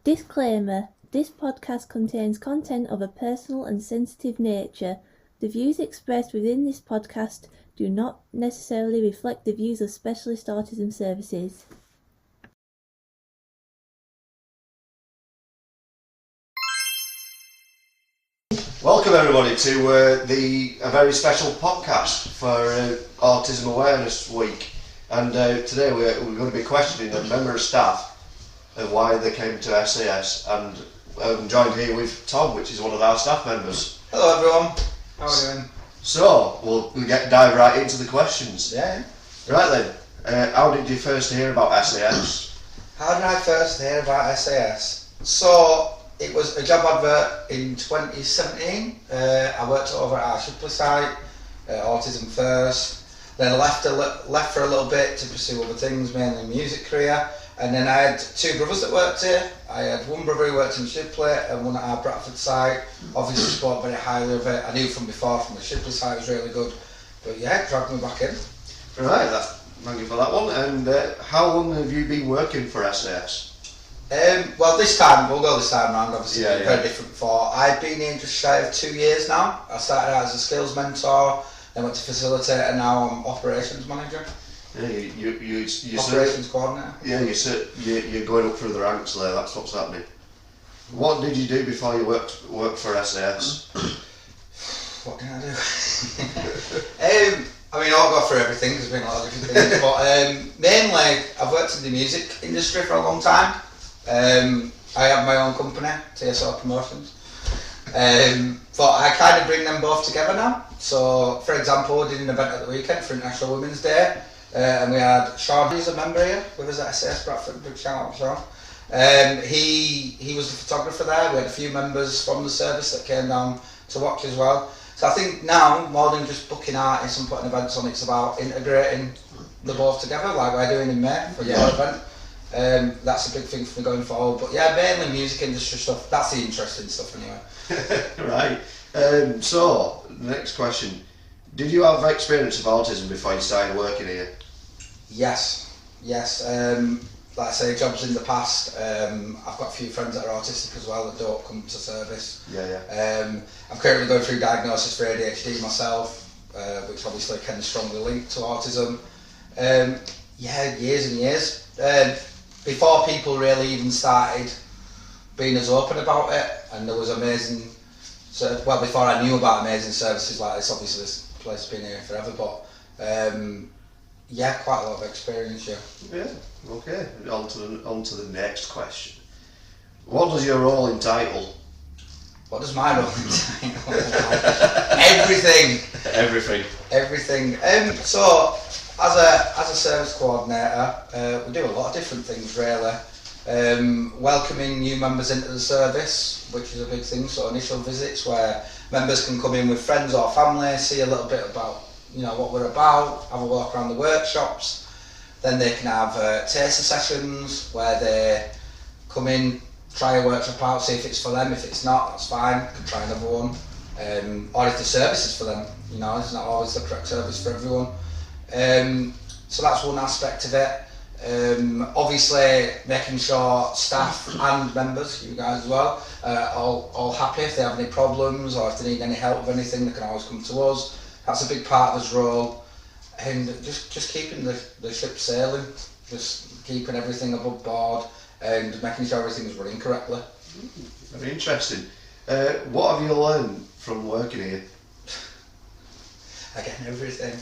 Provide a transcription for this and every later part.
Disclaimer: this podcast contains content of a personal and sensitive nature. The views expressed within this podcast do not necessarily reflect the views of Specialist Autism Services. Welcome everybody to a very special podcast for Autism Awareness Week, and today we're going to be questioning a member of staff and why they came to SAS, and I'm joined here with Tom, which is one of our staff members. Hello everyone, how are you doing? So we'll dive right into the questions. Yeah. Right then, how did you first hear about SAS? How did I first hear about SAS? So it was a job advert in 2017. I worked over at our Shipley site, Autism first. Then I left for a little bit to pursue other things, mainly music career. And then I had two brothers that worked here. I had one brother who worked in Shipley and one at our Bradford site. Obviously spoke very highly of it. I knew from before from the Shipley site it was really good. But yeah, it dragged me back in. Right, thank you for that one. And how long have you been working for SAS? Well, we'll go this time round, obviously, yeah. Very different before. I've been here just shy of 2 years now. I started out as a skills mentor, then went to facilitator, and now I'm operations manager. Yeah, you operations coordinator. Yeah, you're going up through the ranks there, that's what's happening. What did you do before you worked for SAS? What can I do? I mean, I'll go through everything, there's been a lot of different things, but mainly I've worked in the music industry for a long time. I have my own company, TSO Promotions, but I kind of bring them both together now. So, for example, we did an event at the weekend for International Women's Day, and we had Sean, who's a member here with us at SAS Bradford. Big shout out to Sean. He was the photographer there. We had a few members from the service that came down to watch as well. So I think now, more than just booking artists and putting events on, it's about integrating the both together, like we're doing in May for your event. That's a big thing for me going forward. But yeah, mainly music industry stuff. That's the interesting stuff anyway. Right. So, the next question. Did you have experience of autism before you started working here? Yes. Like I say, jobs in the past. I've got a few friends that are autistic as well that don't come to service. Yeah. I'm currently going through diagnosis for ADHD myself, which obviously can strongly link to autism. Years and years. Before people really even started being as open about it, and there was amazing. So, well, before I knew about amazing services like this, obviously this place has been here forever. But quite a lot of experience. Yeah. Okay. On to the next question. What does your role entitle? What does my role entitle? Everything. So, as a service coordinator, we do a lot of different things really. Welcoming new members into the service, which is a big thing. So initial visits where members can come in with friends or family, see a little bit about what we're about, have a walk around the workshops. Then they can have taster sessions where they come in, try a workshop out, see if it's for them. If it's not, that's fine. Can try another one. Or if the service is for them, it's not always the correct service for everyone. So that's one aspect of it. Obviously making sure staff and members, you guys as well, are all happy. If they have any problems or if they need any help with anything, they can always come to us. That's a big part of this role. And just keeping the ship sailing, just keeping everything above board and making sure everything's running correctly. Very interesting. What have you learned from working here? Again, everything.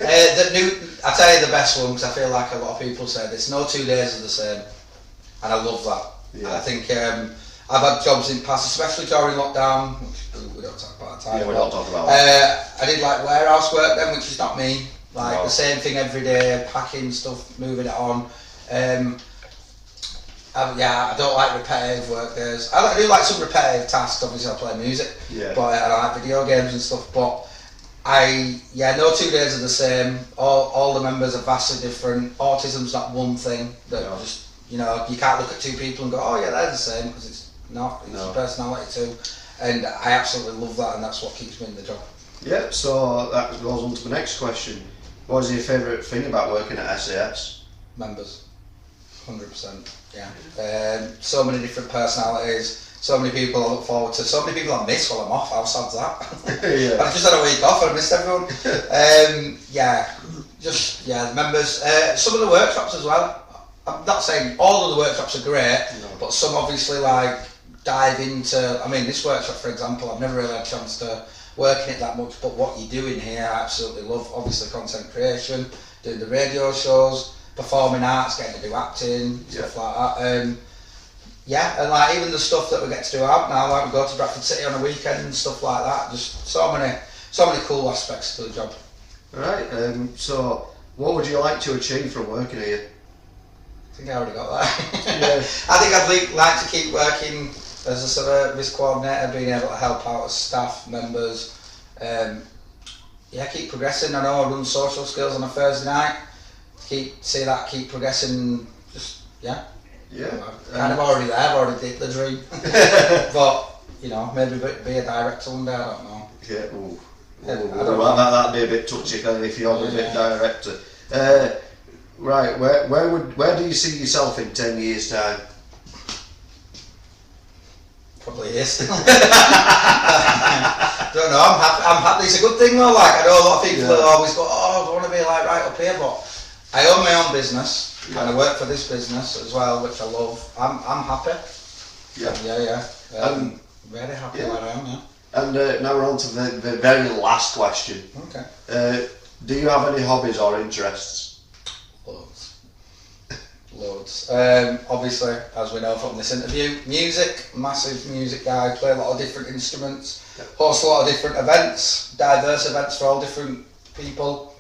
I'll tell you the best one, because I feel like a lot of people say this: no 2 days are the same, and I love that. Yeah. I think I've had jobs in the past, especially during lockdown, which we don't talk about at the time. Yeah, we don't talk about that. I did like warehouse work then, which is not me. Like the same thing every day, packing stuff, moving it on. I don't like repetitive work days. I do like some repetitive tasks. Obviously, I play music, but I like video games and stuff. But no 2 days are the same. All the members are vastly different. Autism's not one thing that you can't look at two people and go, oh yeah, they're the same, because it's not. It's a personality too, and I absolutely love that, and that's what keeps me in the job. Yeah. So that goes on to the next question. What is your favourite thing about working at SAS? Members, 100%. Yeah. So many different personalities. So many people I look forward to. So many people I miss while I'm off. How sad's that? Yeah. I've just had a week off and I missed everyone. The members. Some of the workshops as well. I'm not saying all of the workshops are great, but some obviously like dive into. I mean, this workshop, for example, I've never really had a chance to work in it that much. But what you're doing here, I absolutely love. Obviously, content creation, doing the radio shows, performing arts, getting to do acting, stuff like that. And like even the stuff that we get to do out now, like we go to Bradford City on a weekend and stuff like that. Just so many cool aspects to the job. Right. So, what would you like to achieve from working here? I think I already got that. Yeah. I think I'd like to keep working as a service coordinator, being able to help out as staff members. Keep progressing. I know I run social skills on a Thursday night. Keep progressing. Yeah. I'm kind of already there. I've already did the dream. But maybe be a director one day. I don't know. Yeah. I don't know. That'd be a bit touchy if you're a bit director. Right. Where do you see yourself in 10 years' time? Probably is. Don't know. I'm happy. It's a good thing though. Like I know a lot of people always go, I want to be like right up here, but I own my own business and I work for this business as well, which I love. I'm happy. Yeah. Very happy where I am. Yeah. And now we're on to the very last question. Okay. Do you have any hobbies or interests? Loads. Obviously, as we know from this interview, music, massive music guy, play a lot of different instruments, host a lot of different events, diverse events for all different people.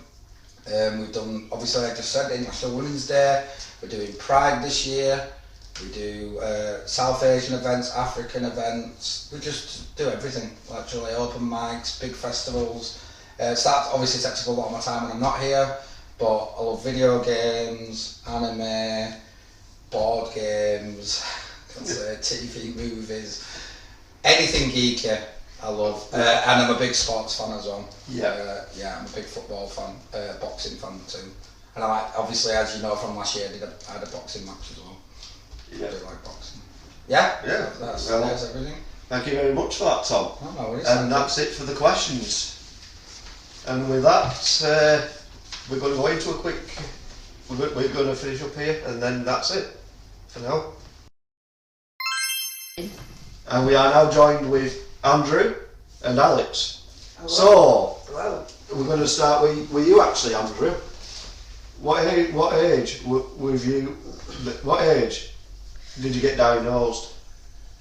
We've done, obviously, like I just said, International Women's Day, we're doing Pride this year, we do South Asian events, African events, we just do everything, literally, open mics, big festivals. That obviously takes up a lot of my time when I'm not here, but I love video games, anime, board games, TV, movies, anything geeky I love, and I'm a big sports fan as well. I'm a big football fan, boxing fan too, and I like, obviously, as you know from last year, I had a boxing match as well. I do like boxing. That's everything. Thank you very much for that, Tom. No worries. And that's it for the questions. And with that, we're going to go into a quick. We're going to finish up here, and then that's it for now. And we are now joined with Andrew and Alex. Hello. So, we're going to start with you actually, Andrew. What age did you get diagnosed?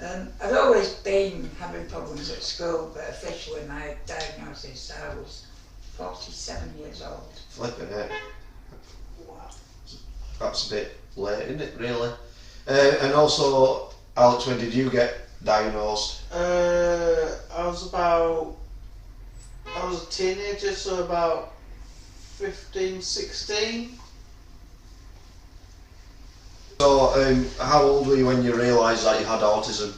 I'd always been having problems at school, but officially my diagnosis, I was 47 years old. Flipping it. Wow. That's a bit late, isn't it, really? And also, Alex, when did you get diagnosed? I was a teenager, so about 15, 16. So, how old were you when you realised that you had autism?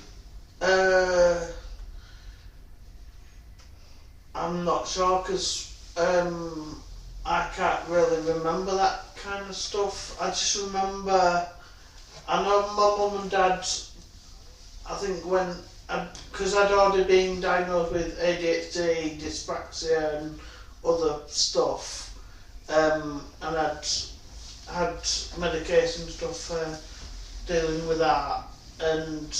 I'm not sure because I can't really remember that kind of stuff. I just remember, I know my mum and dad, I think because I'd already been diagnosed with ADHD, dyspraxia and other stuff, and I'd had medication stuff for dealing with that, and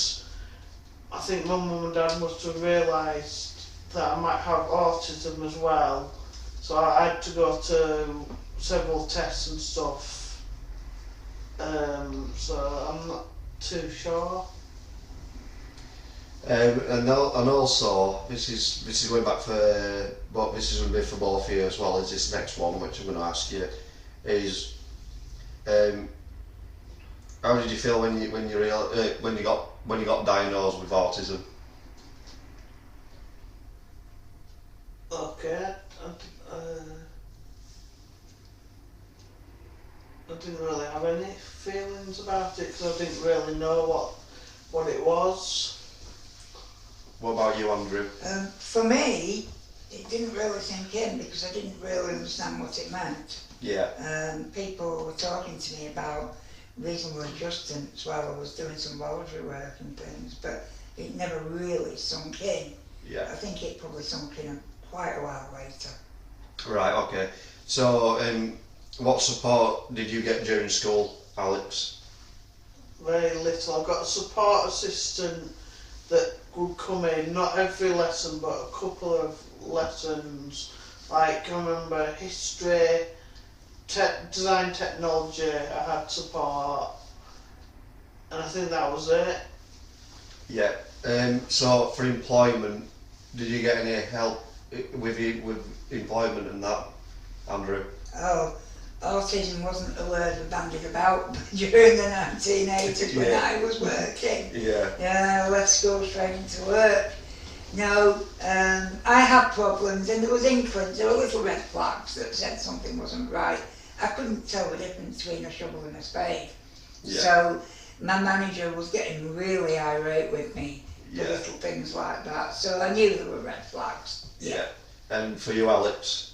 I think my mum and dad must have realised that I might have autism as well, so I had to go to several tests and stuff, so I'm not too sure. And also, this is going back for, but this is going to be for both of you as well as this next one, which I'm going to ask you, is how did you feel when you got diagnosed with autism? Okay, I didn't really have any feelings about it because I didn't really know what it was. What about you, Andrew? For me, it didn't really sink in because I didn't really understand what it meant. Yeah. People were talking to me about reasonable adjustments while I was doing some voluntary work and things, but it never really sunk in. Yeah. I think it probably sunk in quite a while later. Right, okay. So, what support did you get during school, Alex? Very little. I've got a support assistant that would come in, not every lesson, but a couple of lessons. Like, I remember history, design technology, I had support, and I think that was it. Yeah. So, for employment, did you get any help with employment and that, Andrew? Oh, autism wasn't a word we bandied about during the 1980s when I was working. Yeah. Yeah, I left school straight into work. No, I had problems, and there was inklings, there were little red flags that said something wasn't right. I couldn't tell the difference between a shovel and a spade. Yeah. So my manager was getting really irate with me for Yeah. little things like that. So I knew there were red flags. Yeah. And for you, Alex?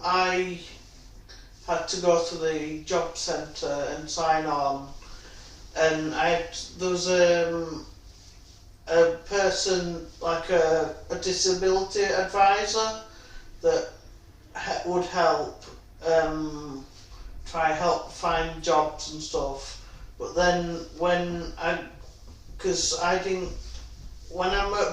I had to go to the job centre and sign on, and there was a person, like a disability advisor, that would help help find jobs and stuff. But then when I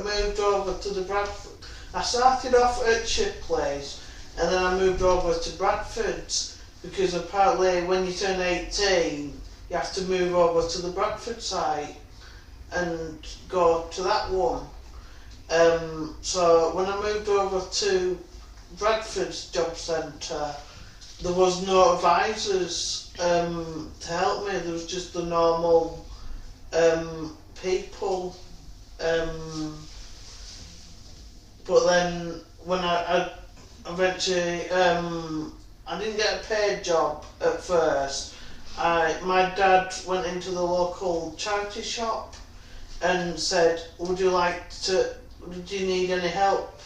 moved over to the Bradford, I started off at Shipley's, and then I moved over to Bradford's, because apparently when you turn 18 you have to move over to the Bradford site and go to that one. So when I moved over to Bradford's job centre, there was no advisors to help me. There was just the normal people. But then when I eventually, I didn't get a paid job at first. My dad went into the local charity shop and said, do you need any help?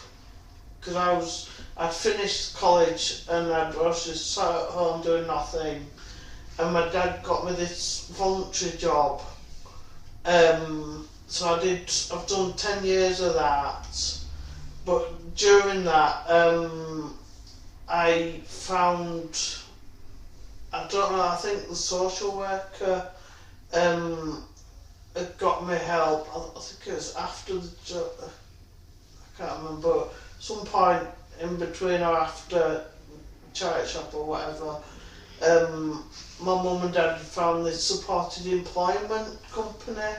Because I'd finished college and I was just sat at home doing nothing, and my dad got me this voluntary job. So I've done 10 years of that, but during that I found, I don't know, I think the social worker had got me help. I think it was after the job, I can't remember, but some point in between or after charity shop or whatever, my mum and dad found this supported employment company,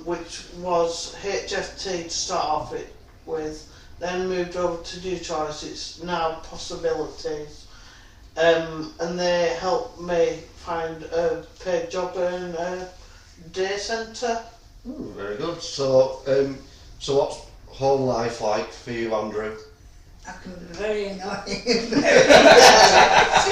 which was HFT to start off it with, then moved over to Due Choice. It's now Possibilities, and they helped me find a paid job in a day centre. Very good. So, what's home life like for you, Andrew? I can be very annoying.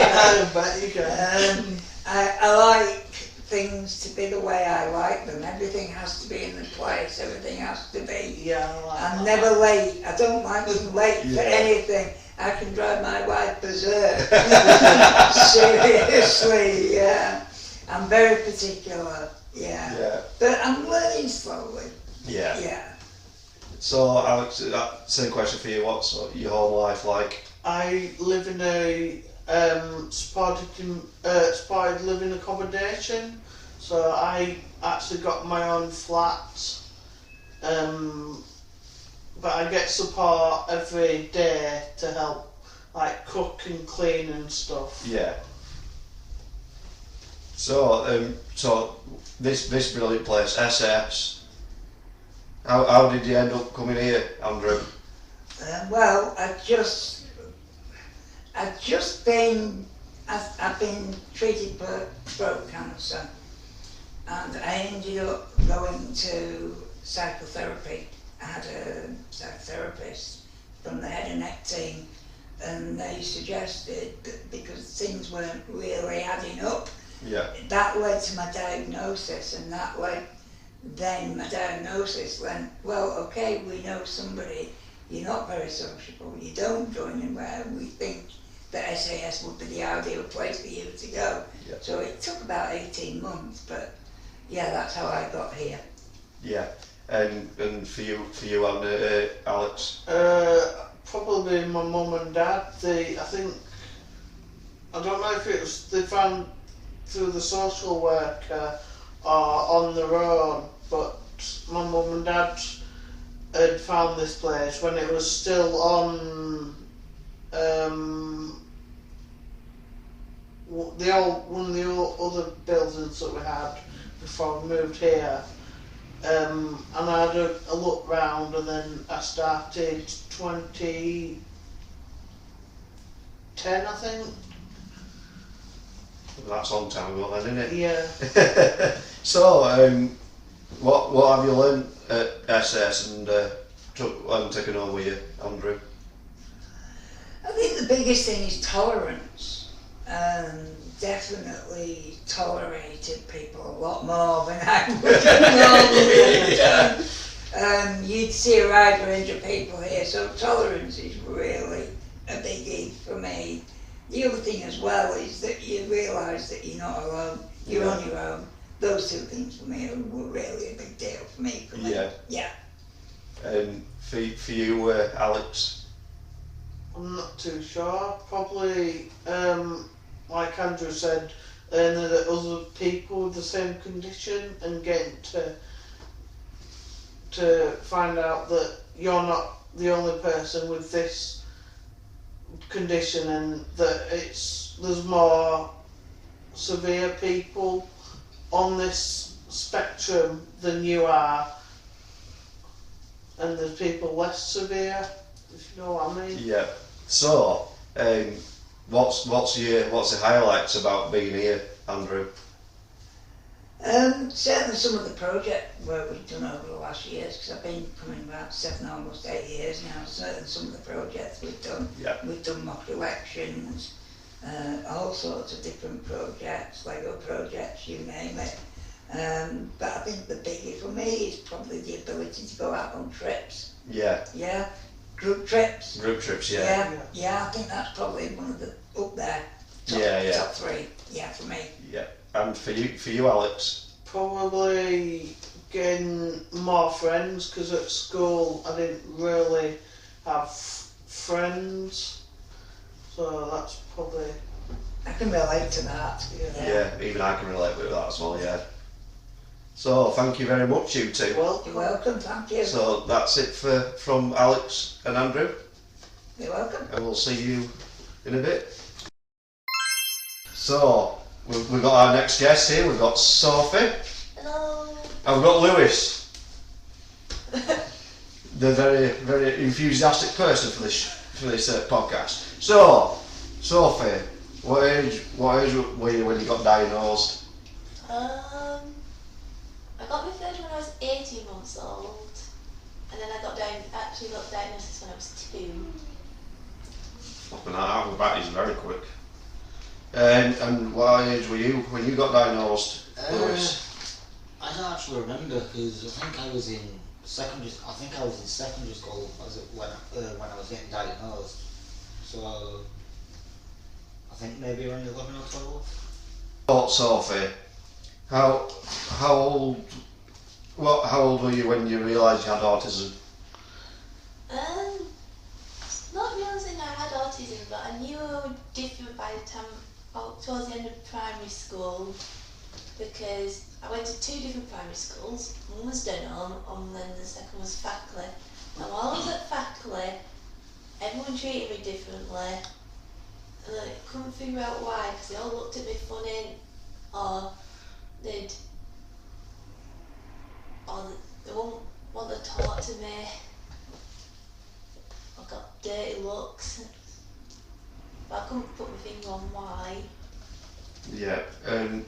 I bet you can. I like things to be the way I like them. Everything has to be in the place. Everything has to be. Yeah, I'm never late. I don't like being late for anything. I can drive my wife berserk. Seriously, yeah. I'm very particular. Yeah. But I'm learning slowly. Yeah. So, Alex, same question for you. What's your home life like? I live in a supported living accommodation, so I actually got my own flat, but I get support every day to help, like cook and clean and stuff. Yeah. So, this brilliant place, SS. How did you end up coming here, Andrew? Well, I've been treated for throat cancer, and I ended up going to psychotherapy. I had a psychotherapist from the head and neck team, and they suggested that because things weren't really adding up, that led to my diagnosis, and then my diagnosis went, well, okay, we know somebody, you're not very sociable, you don't join in where we think that SAS would be the ideal place for you to go. Yeah. So it took about 18 months, but yeah, that's how I got here. Yeah. And for you and Alex? Probably my mum and dad. I don't know if it was they found through the social worker or on their own, but my mum and dad had found this place when it was still on one of the old other buildings that we had before we moved here. And I had a look round, and then I started 2010, I think. That's a long time ago then, isn't it? Yeah. So, what have you learned at SS and taken on with you, Andrew? I think the biggest thing is tolerance. Definitely tolerated people a lot more than I would have normally done. You'd see a wide range of people here, so tolerance is really a biggie for me. The other thing as well is that you realise that you're not alone, you're on your own. Those two things for me were really a big deal for me. Yeah. And for you, Alex? I'm not too sure. Probably, like Andrew said, that other people with the same condition and getting to find out that you're not the only person with this condition, and that there's more severe people on this spectrum than you are, and there's people less severe, if you know what I mean. Yeah. So, what's the highlights about being here, Andrew? Certainly some of the project work we've done over the last years, because I've been coming about 7, almost 8 years now. Certainly some of the projects we've done. Yeah. We've done mock elections, all sorts of different projects, Lego projects, you name it. But I think the biggie for me is probably the ability to go out on trips. Yeah. Yeah. Group trips. Group trips, yeah. Yeah, I think that's probably one of the up there. Top 3. Yeah, for me. Yeah. And for you, Alex? Probably getting more friends, because at school I didn't really have friends, so that's probably. I can relate to that. Yeah, even I can relate with that as well, yeah. So, thank you very much, you two. You're welcome, thank you. So, that's it from Alex and Andrew. You're welcome. And we'll see you in a bit. So, we've got our next guest here. We've got Sophie. Hello. And we've got Lewis. The very, very enthusiastic person for this podcast. So, Sophie, what age were you when you got diagnosed? I got my third when I was 18 months old, and then I got diagnosed when I was 2. Fucking hell, that is very quick. And what age were you when you got diagnosed, Lewis? I don't actually remember, because I think I was in secondary school when I was getting diagnosed. So I think maybe around 11 or 12. Oh, Sophie, how old were you when you realised you had autism? Not realising I had autism, but I knew I was different by the time towards the end of primary school, because I went to 2 different primary schools. One was Denham and then the second was Fackley. And while I was at Fackley, everyone treated me differently, and I couldn't figure out why, because they all looked at me funny, or they won't want to talk to me. I got dirty looks, but I couldn't put my finger on why. Yeah, and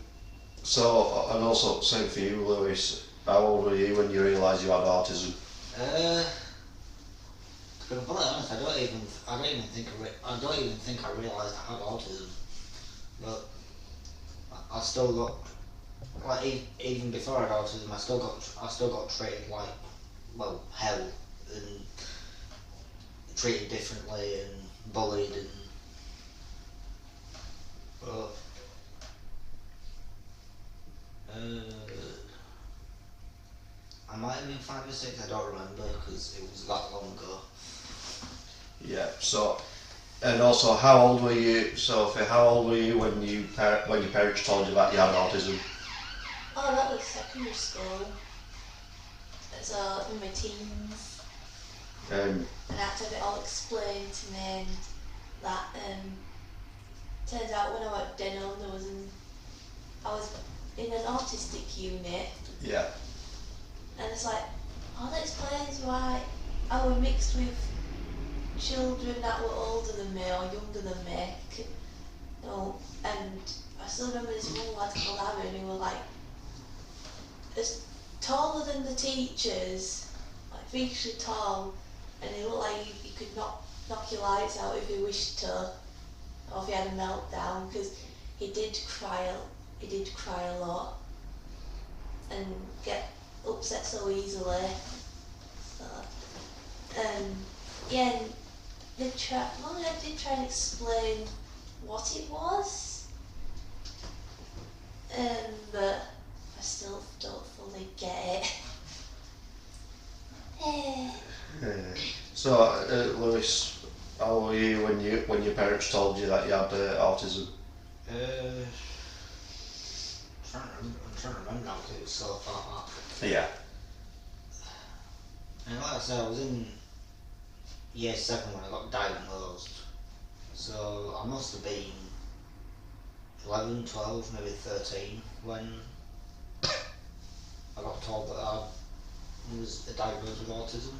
also same for you, Lewis. How old were you when you realised you had autism? To be completely honest, I don't even think I realised I had autism. But I still got, like, even before I had autism, I still got treated like, well, hell, and. treated differently and bullied, and But I might have been 5 or 6. I don't remember because it was that long ago. Yeah. So, and also, how old were you, Sophie? How old were you when your parents told you that you had autism? Oh, that was secondary school. So in my teens, and I had to have it all explained to me. And that turns out when I worked Denham, I was in an autistic unit. Yeah. And it's like, oh, that explains why I was mixed with children that were older than me or younger than me. You know, and I still remember this one lad called Aaron who were like as taller than the teachers, like freakishly tall, and he looked like he could knock your lights out if he wished to, or if he had a meltdown, because he did cry a lot and get upset so easily. So, yeah, and Mum did try and explain what it was, but I still don't fully get it. So, Lewis, how were you when your parents told you that you had autism? I'm trying to remember now because it was so far back. Yeah. And like I said, I was in year 7 when I got diagnosed. So I must have been 11, 12, maybe 13 when I got told that I was diagnosed with autism.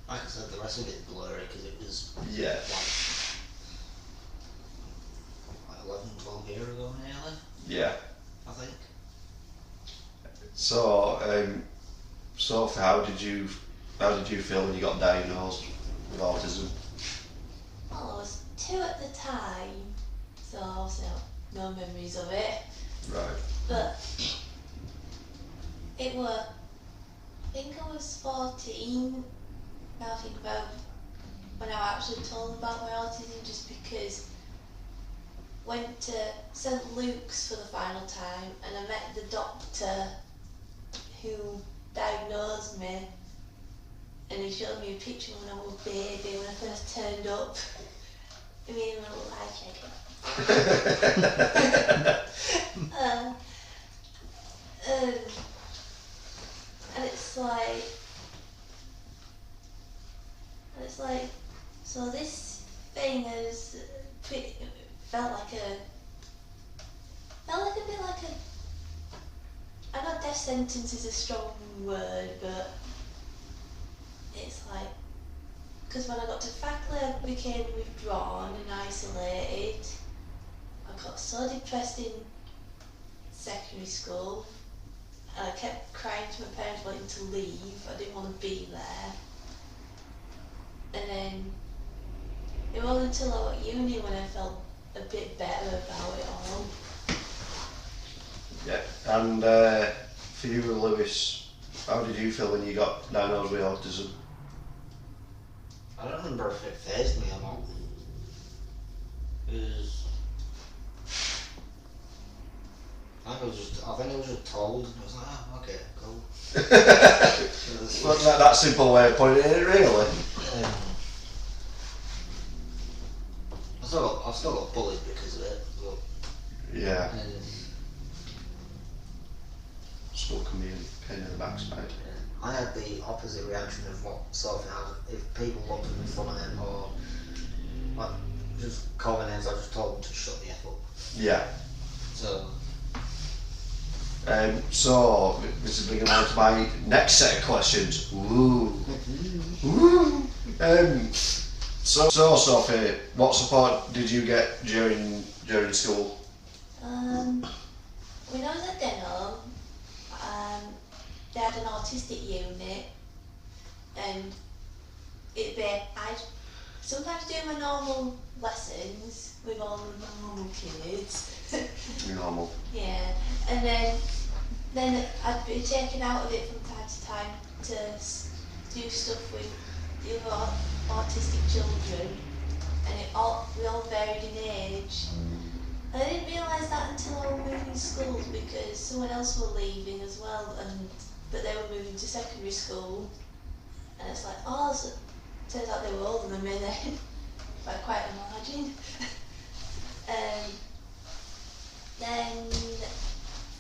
Like I said, the rest of it's blurry because it was like 11, 12 years ago nearly. Yeah. I think. So, Sophie, how did you feel when you got diagnosed with autism? Well, I was 2 at the time, so obviously no memories of it. Right. But it were, I think I was 14. Now I think about when I actually told about my autism, just because went to St Luke's for the final time and I met the doctor who diagnosed me, and he showed me a picture when I was a baby, when I first turned up. I mean, my little eye checker. And it's like, so this thing is felt like a bit like I know death sentence is a strong word, but it's like, because when I got to faculty I became withdrawn and isolated. I got so depressed in secondary school, and I kept crying to my parents wanting to leave. I didn't want to be there. And then it wasn't until I got uni when I felt a bit better about it all. Yeah. And for you, Lewis, how did you feel when you got diagnosed with autism? I don't remember if it fazed me or not. I think it was just told, and I was like, oh, okay, cool. Well, that simple way of putting it, really. I still got bullied because of it, but Yeah. Still can be a pain in the backside. I had the opposite reaction of what Sophie had. If people looked at me funny or like just call me names, I just told them to shut the F up. Yeah. So This is bringing on to my next set of questions. Ooh. Ooh. So Sophie, what support did you get during school? When I was at Denham, they had an autistic unit, and I'd sometimes do my normal lessons with all the normal kids. Normal. Yeah, and then I'd be taken out of it from time to time to do stuff with the other autistic children, and we all varied in age. And I didn't realise that until I was moving schools, because someone else were leaving as well, but they were moving to secondary school, and it's like, oh, so turns out they were older than me then, by quite a margin. Then,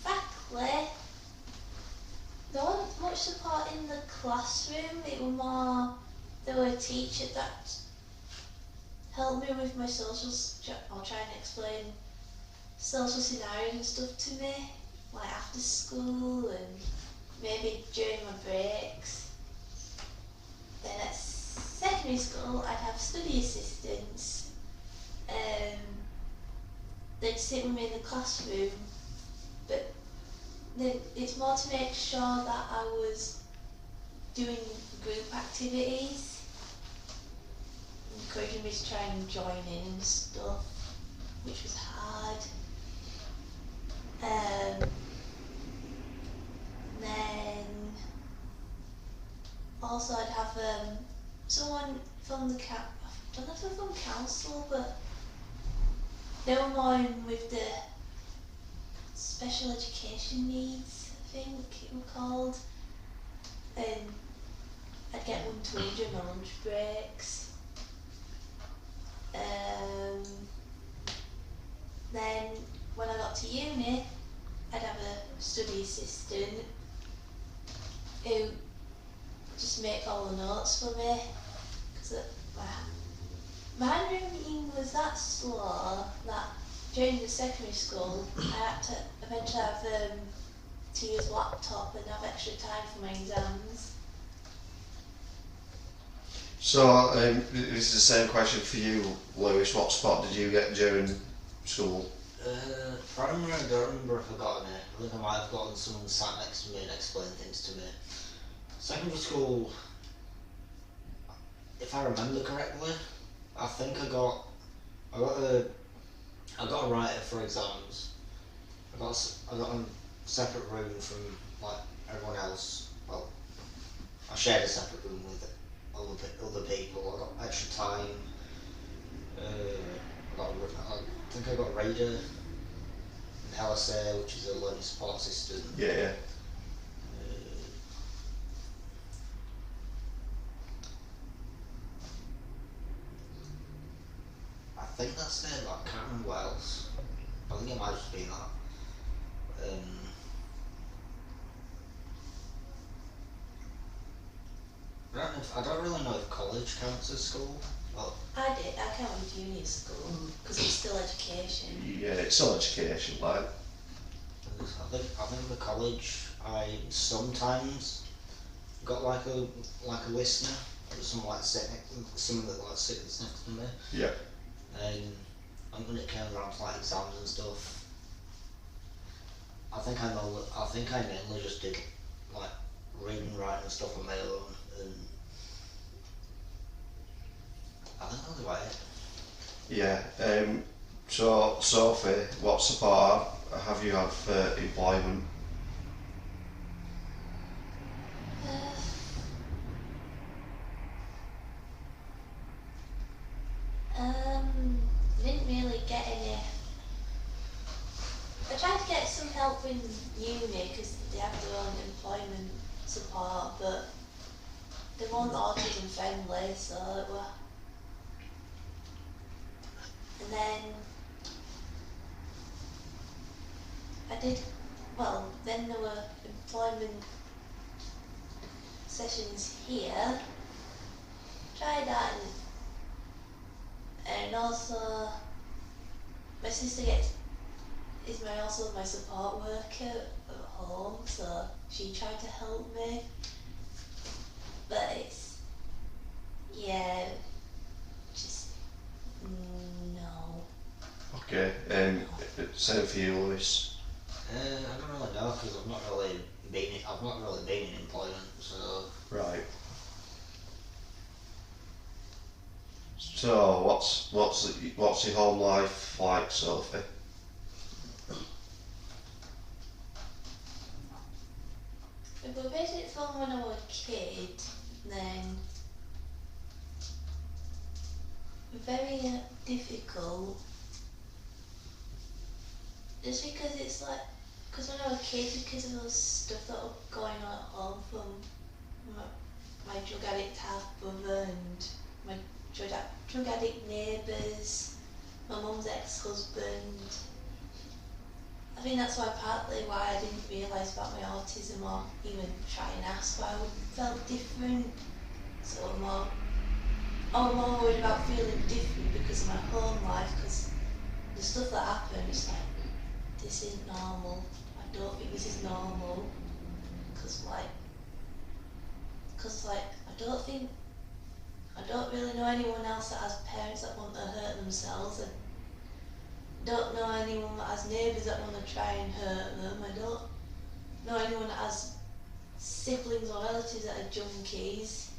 frankly, there wasn't much support in the classroom. It was more, there were a teacher that helped me with my socials. I'll try and explain social scenarios and stuff to me, like after school and maybe during my breaks. Then at secondary school, I'd have study assistants. They'd sit with me in the classroom, but then it's more to make sure that I was doing group activities, encouraging me to try and join in and stuff, which was hard. Then also I'd have someone from the I don't know if they're from council, but they were more in with the special education needs, I think it was called. And I'd get one to one during my lunch breaks. Then when I got to uni, I'd have a study assistant who just make all the notes for me, because my handwriting was that slow that during the secondary school I had to eventually have to use laptop and have extra time for my exams. So, this is the same question for you, Lewis. What spot did you get during school? Primary, I don't remember if I got any. I think I might have gotten someone sat next to me and explained things to me. Secondary school, if I remember correctly, I think I got a writer for exams. I got a separate room from like everyone else. Well, I shared a separate room with other people. I got extra time. I think I got Radar and LSA, which is a learning support system. Yeah. I think that's it, but I can't remember what else. I think it might just be that. I don't really know if college counts as school. Well, I counted uni as school, because it's still education. Yeah, it's still education, like. I think the college, I sometimes got like a listener, someone that sits next to me. Yeah. And when it came around to like exams and stuff, I think I mainly just did like reading, writing and stuff on my own, and I think that was about it. Yeah. So, Sophie, what support have you had for employment? Didn't really get any. I tried to get some help in uni because they have their own employment support, but they weren't autism friendly, so it were. And then then there were employment sessions here. Tried that, and also my sister is also my support worker at home, so she tried to help me. But it's, just no. Okay. Same for you, Lewis. I don't really know because I've not really been in employment, so. Right. So, what's your home life like, Sophie? If we visit from when I was a kid, then we very difficult. Just because it's like, because when I was a kid, because of those stuff that was going on at home from my drug addict half brother and my drug addict neighbours, my mum's ex-husband. I think that's partly why I didn't realise about my autism or even try and ask why I felt different. So I'm more worried about feeling different because of my home life, because the stuff that happened, it's like, this isn't normal. I don't think this is normal. Because I don't really know anyone else that has parents that want to hurt themselves. I don't know anyone that has neighbours that want to try and hurt them. I don't know anyone that has siblings or relatives that are junkies.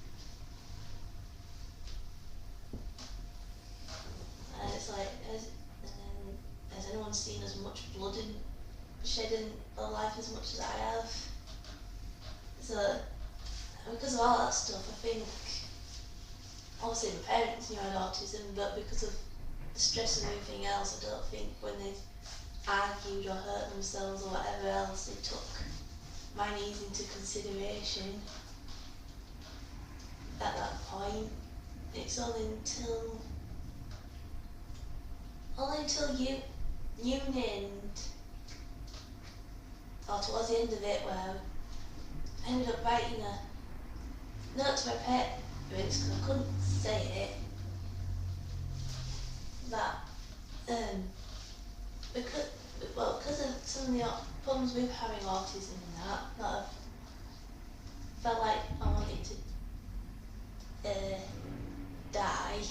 And it's like, has anyone seen as much blood and shed in their life as much as I have? So, because of all that stuff, I think, obviously my parents knew I had autism, but because of the stress and everything else, I don't think when they argued or hurt themselves or whatever else, they took my needs into consideration at that point. It's only until uni or towards the end of it where I ended up writing a note to my parents because I couldn't say it, that because of some of the problems with having autism and that I felt like I wanted to die.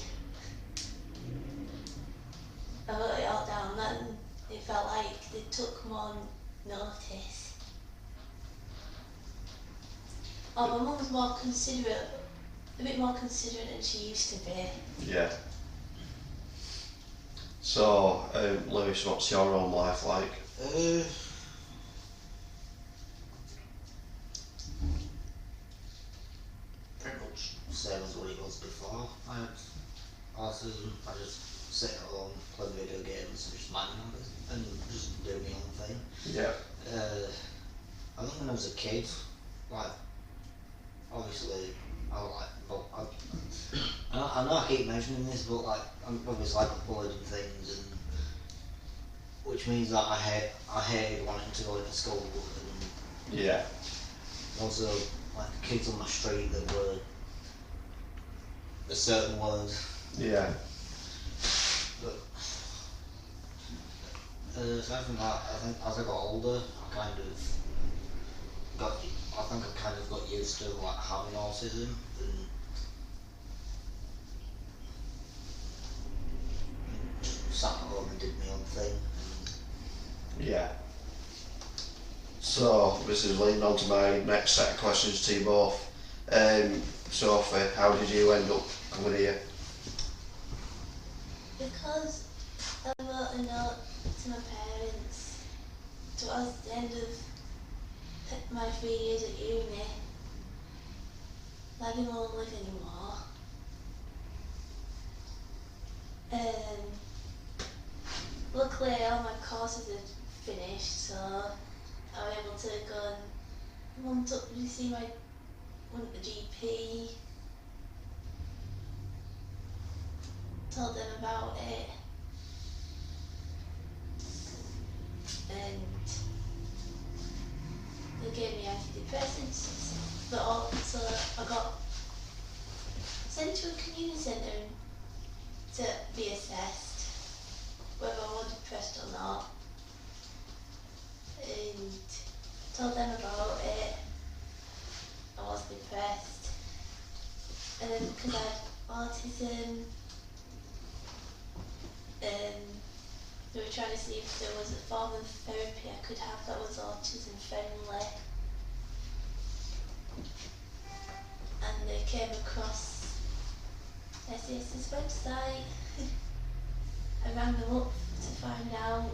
I wrote it all down, and it felt like they took more notice. Oh, my mum was more considerate, a bit more considerate than she used to be. Yeah. So, Lewis, what's your own life like? Pretty much same as what it was before. I had autism. I just sit at home, play video games, just mind my business, and just do my own thing. Yeah. I think when I was a kid, like, obviously, I know I keep mentioning this, but like, I'm obviously like bullied and things, and which means that I hated wanting to go into school, and Yeah. also like the kids on my street that were a certain word. Yeah. But aside from that, I think as I got older, I think I kind of got used to like having autism and sat at home and did my own thing. Yeah. So, this is leading on to my next set of questions to you both. Sophie, how did you end up coming here? Because I wrote a note to my parents towards the end of my 3 years at uni, I didn't want to live anymore. Luckily all my courses had finished, so I was able to go and went to the GP, told them about it, and they gave me antidepressants, but also I got sent to a community centre to be assessed whether I was depressed or not, and told them about it. I was depressed, and then because I had autism, they were trying to see if there was a form of therapy I could have that was autism friendly, and they came across SES's website. I rang them up to find out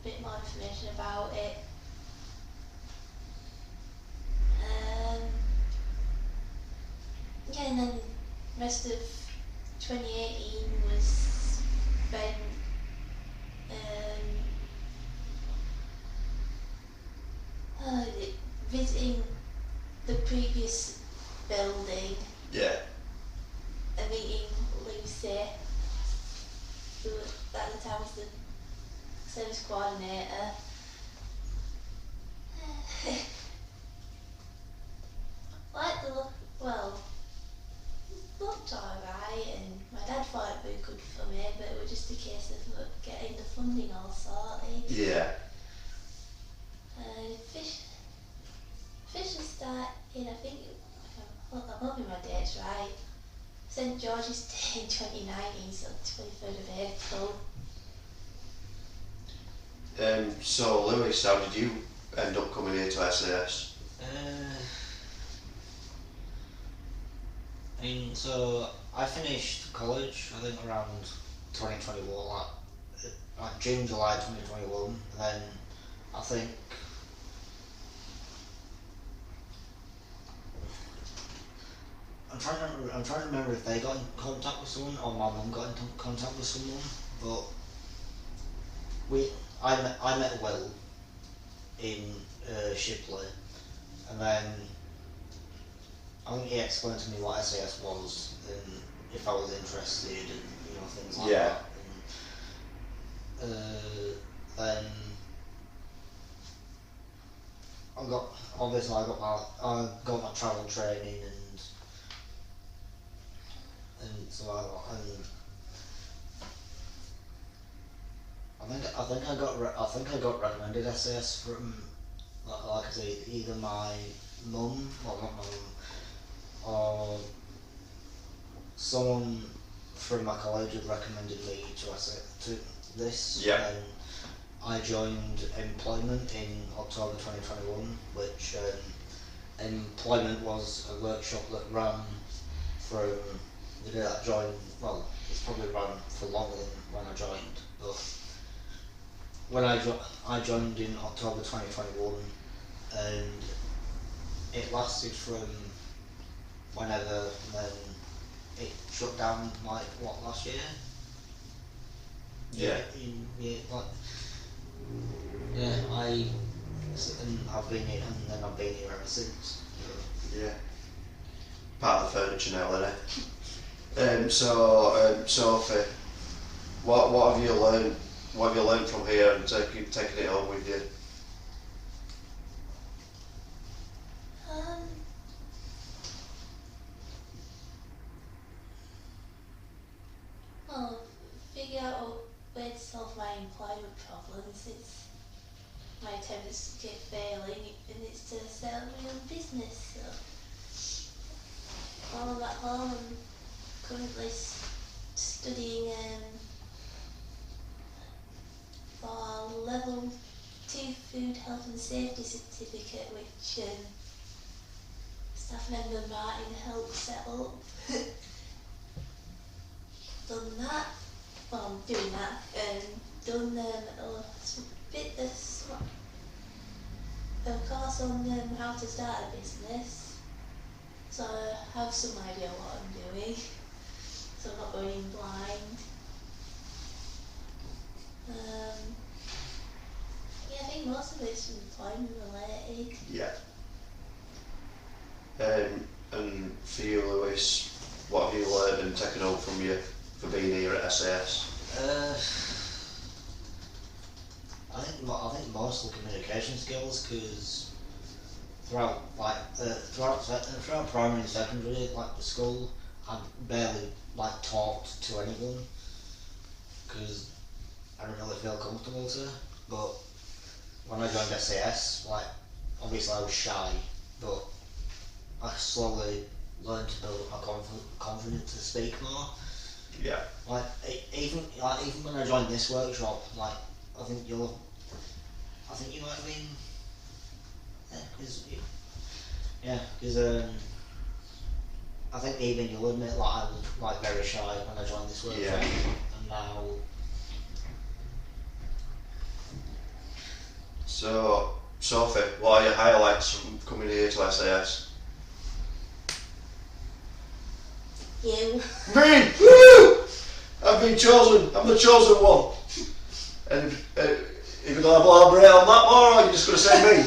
a bit more information about it. Yeah, and then the rest of 2018 was spent visiting the previous building, Yeah. and meeting Lucy, who at the time was the service coordinator. Like the look, well, looked alright, and my dad thought it'd be good for me, but it was just a case of getting the funding all sorted. Yeah. Officially started, I think, I'm hoping my date's right, St George's Day in 2019, so 23rd of April. So Lewis, how did you end up coming here to SAS? So I finished college, I think around 2021, like June, July 2021, and then I think I'm trying to remember if they got in contact with someone or my mum got in contact with someone, but I met Will in Shipley, and then I think he explained to me what SAS was and if I was interested and things like Yeah. that. And then I got my travel training and so I think I got recommended SAS from like I say either my mum or not my mum or someone from my college had recommended me to this. Yeah. And I joined employment in October 2021, which employment was a workshop that ran from the day I joined. Well, it's probably ran for longer than when I joined, but when I joined in October 2021, and it lasted from whenever, and then it shut down last year? Yeah. I've been here, and then I've been here ever since. Yeah. Part of the furniture now, then. Sophie, what have you learned? What have you learned from here and taking it home with you? Well, figure out a way to solve my employment problems. It's my attempts to keep failing, and it's to set up my own business. So while I'm at home, I'm currently studying for level 2 food health and safety certificate, which staff member Martin helped set up. Done that. Well, I'm doing that. Done a course on how to start a business, so I have some idea what I'm doing, so I'm not going in blind. I think most of it's employment related. Yeah. And for you, Lewis, what have you learned and taken home from you for being here at SAS? I think mostly communication skills, because throughout primary and secondary, like the school, I barely talked to anyone because I don't really feel comfortable to. But when I joined SAS, obviously I was shy, but I slowly learned to build up my confidence to speak more. Yeah. Even when I joined this workshop, I think you might have been, because I think even you'll admit I was very shy when I joined this workshop, Yeah. and now. So, Sophie, what are your highlights from coming here to SAS? You. Me! Woo! I've been chosen. I'm the chosen one. And even though I elaborate on that more, or are you just going to say me?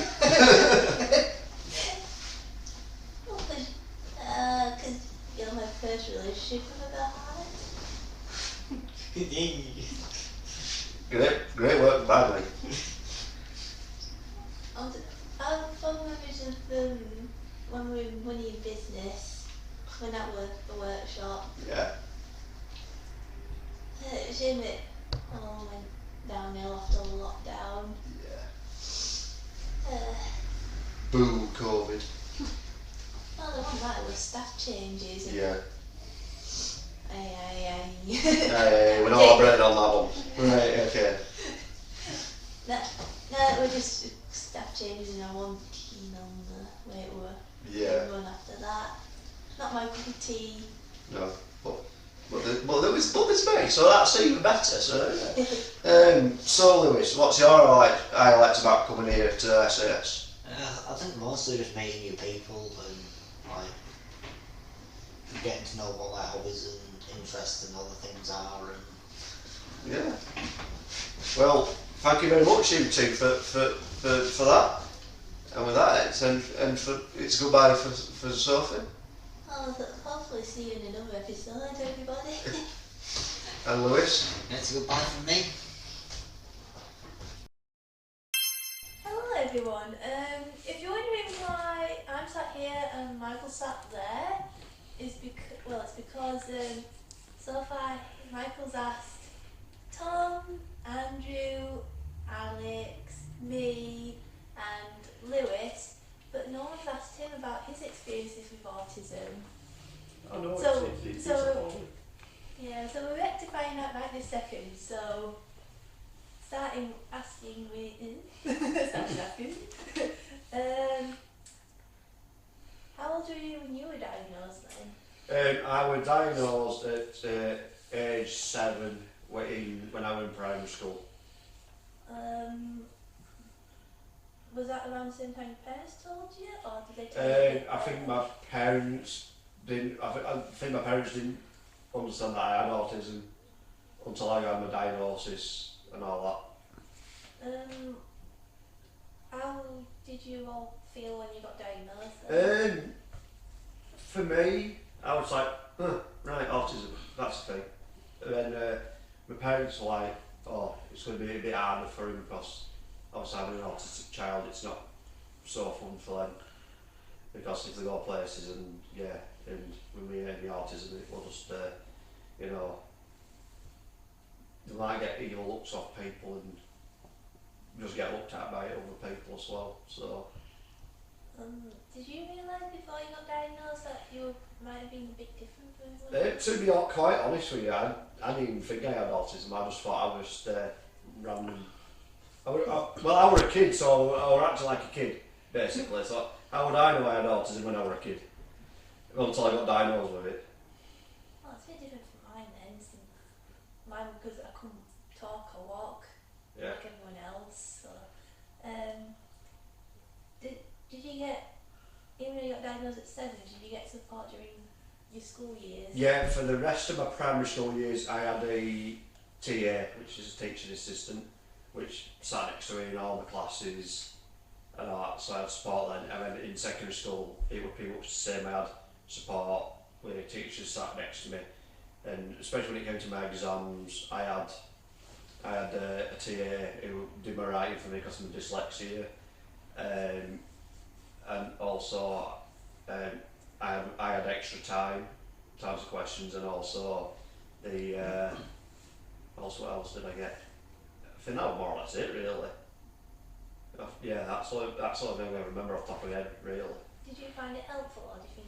Because you're my first relationship I've ever had. Great work, by the way. I have fun memories of when we were in Money in Business, when that was the workshop. Yeah. It was him it all went downhill after the lockdown. Yeah. Boo, COVID. Well, the one that was staff changes. Yeah. Aye. Hey, we're not elaborating on that one. Right, okay. No, we're just staff changes and I wasn't keen on the way it were. Yeah. Run after that. Not my cup of tea. No, but there was me, so that's even better. So Lewis, what's your highlights about coming here to SAS? I think mostly just meeting new people and like getting to know what their hobbies and interests and other things are. And Yeah. Well, thank you very much, you two, for that. And with that, it's goodbye for Sophie. I'll hopefully see you in another episode, everybody. And Lewis. it's a goodbye from me. Hello everyone. If you're wondering why I'm sat here and Michael sat there, it's because so far Michael's asked Tom, Andrew, Alex, me, and Lewis, but no one's asked him about his experiences with autism. I know So we're rectifying that right this second. So starting asking. How old were you when you were diagnosed then? I was diagnosed at age 7 when I was in primary school. Was that around the same time your parents told you, or did they tell you? I think my parents didn't. I think my parents didn't understand that I had autism until I got my diagnosis and all How did you all feel when you got diagnosed? that. For me, I was like, right, autism, that's the thing. And then my parents were like, oh, it's going to be a bit harder for him because obviously having an autistic child, it's not so fun for them because if they go places and when we have the autism, it will just, they might get evil looks off people and just get looked at by other people as well. So. Did you realise before you got diagnosed that you might have been a bit different from everyone? To be quite honest with you, I didn't even think I had autism. I just thought I was random. I was a kid, so I was acting like a kid, basically. So how would I know I had autism when I was a kid? Until I got diagnosed with it. Well, it's a bit different from mine then. Mine because I couldn't talk or walk like everyone else. So, did you get, even though you got diagnosed at 7, did you get support during your school years? Yeah, for the rest of my primary school years, I had a TA, which is a teaching assistant, which sat next to me in all my classes and all that, so I had support then. And then in secondary school, it would pretty much the same. I had support with teachers sat next to me, and especially when it came to my exams, I had a TA who did my writing for me because I'm dyslexia, and also I had extra time to answer questions, and also also what else did I get? I think that was more or less it really. Yeah, that's the only thing I remember off the top of my head really. Did you find it helpful, or do you think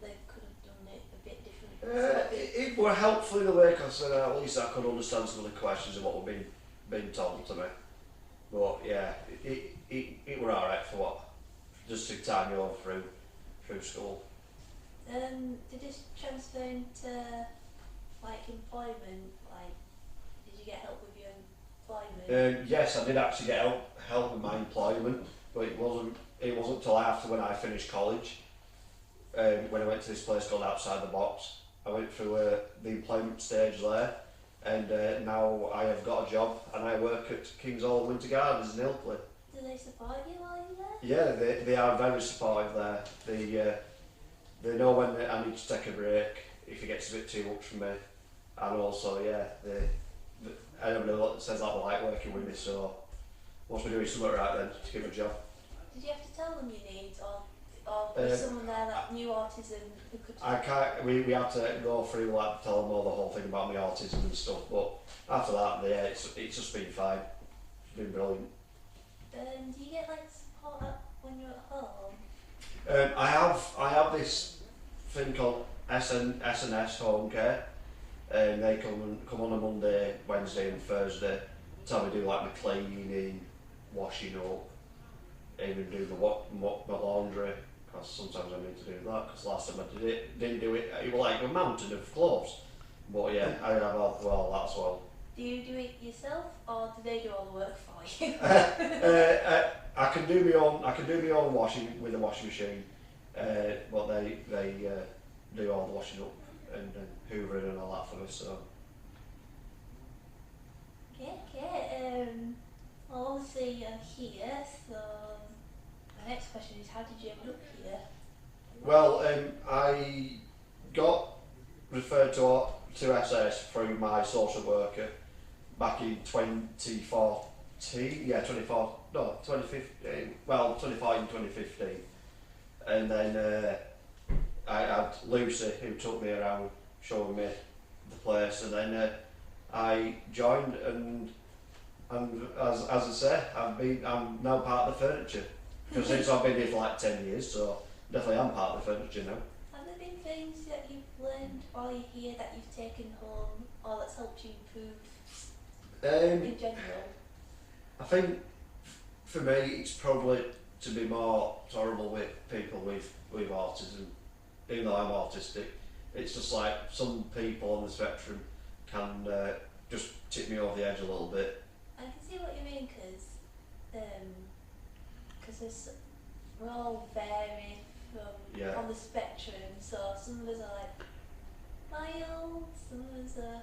they could have done it a bit different? It were helpful in a way because at least I could understand some of the questions of what were being told to me. But yeah, it were alright for what just took time you over through school. Did this transfer into like employment? Like, did you get help with your employment? Yes, I did actually get help with my employment, but it wasn't till after when I finished college. When I went to this place called Outside the Box, I went through the employment stage there, and now I have got a job and I work at King's Hall Winter Gardens in Ilkley. Do they support you while you're there? Yeah, they are very supportive there. They know when I need to take a break if it gets a bit too much for me, and also everybody says that they like working with me, so once we're doing something right then to give a job. Did you have to tell them your needs, or was someone there that knew autism who could? I can't. We had to go through tell them all the whole thing about my autism and stuff, but after that, yeah, it's just been fine. It's been brilliant. Do you get support when you're at home? I have this thing called SNS home care, and they come on a Monday, Wednesday, and Thursday. Tell me to do my cleaning, washing up, even do my laundry. Because sometimes I need to do that. Because last time I didn't do it. It was like a mountain of clothes. But yeah, I have help with all that as well. Do you do it yourself, or do they do all the work for you? I can do my own washing with the washing machine, but they do all the washing up and hoovering and all that for me. So. Okay. Well, obviously you're here, so my next question is, how did you end up here? Well, I got referred to SS through my social worker back in 2014. Yeah, 2015. Well, 2014, 2015, and then I had Lucy who took me around, showing me the place, and then I joined, and as I say, I'm now part of the furniture, because since I've been here for 10 years, so definitely I'm part of the furniture now. Have there been things that you've learned while you're here that you've taken home, or that's helped you improve in general? I think for me it's probably to be more tolerable with people with autism. Even though I'm autistic, it's just some people on the spectrum can just tip me over the edge a little bit. I can see what you mean, because we're all vary from on the spectrum. So some of us are mild, some of us are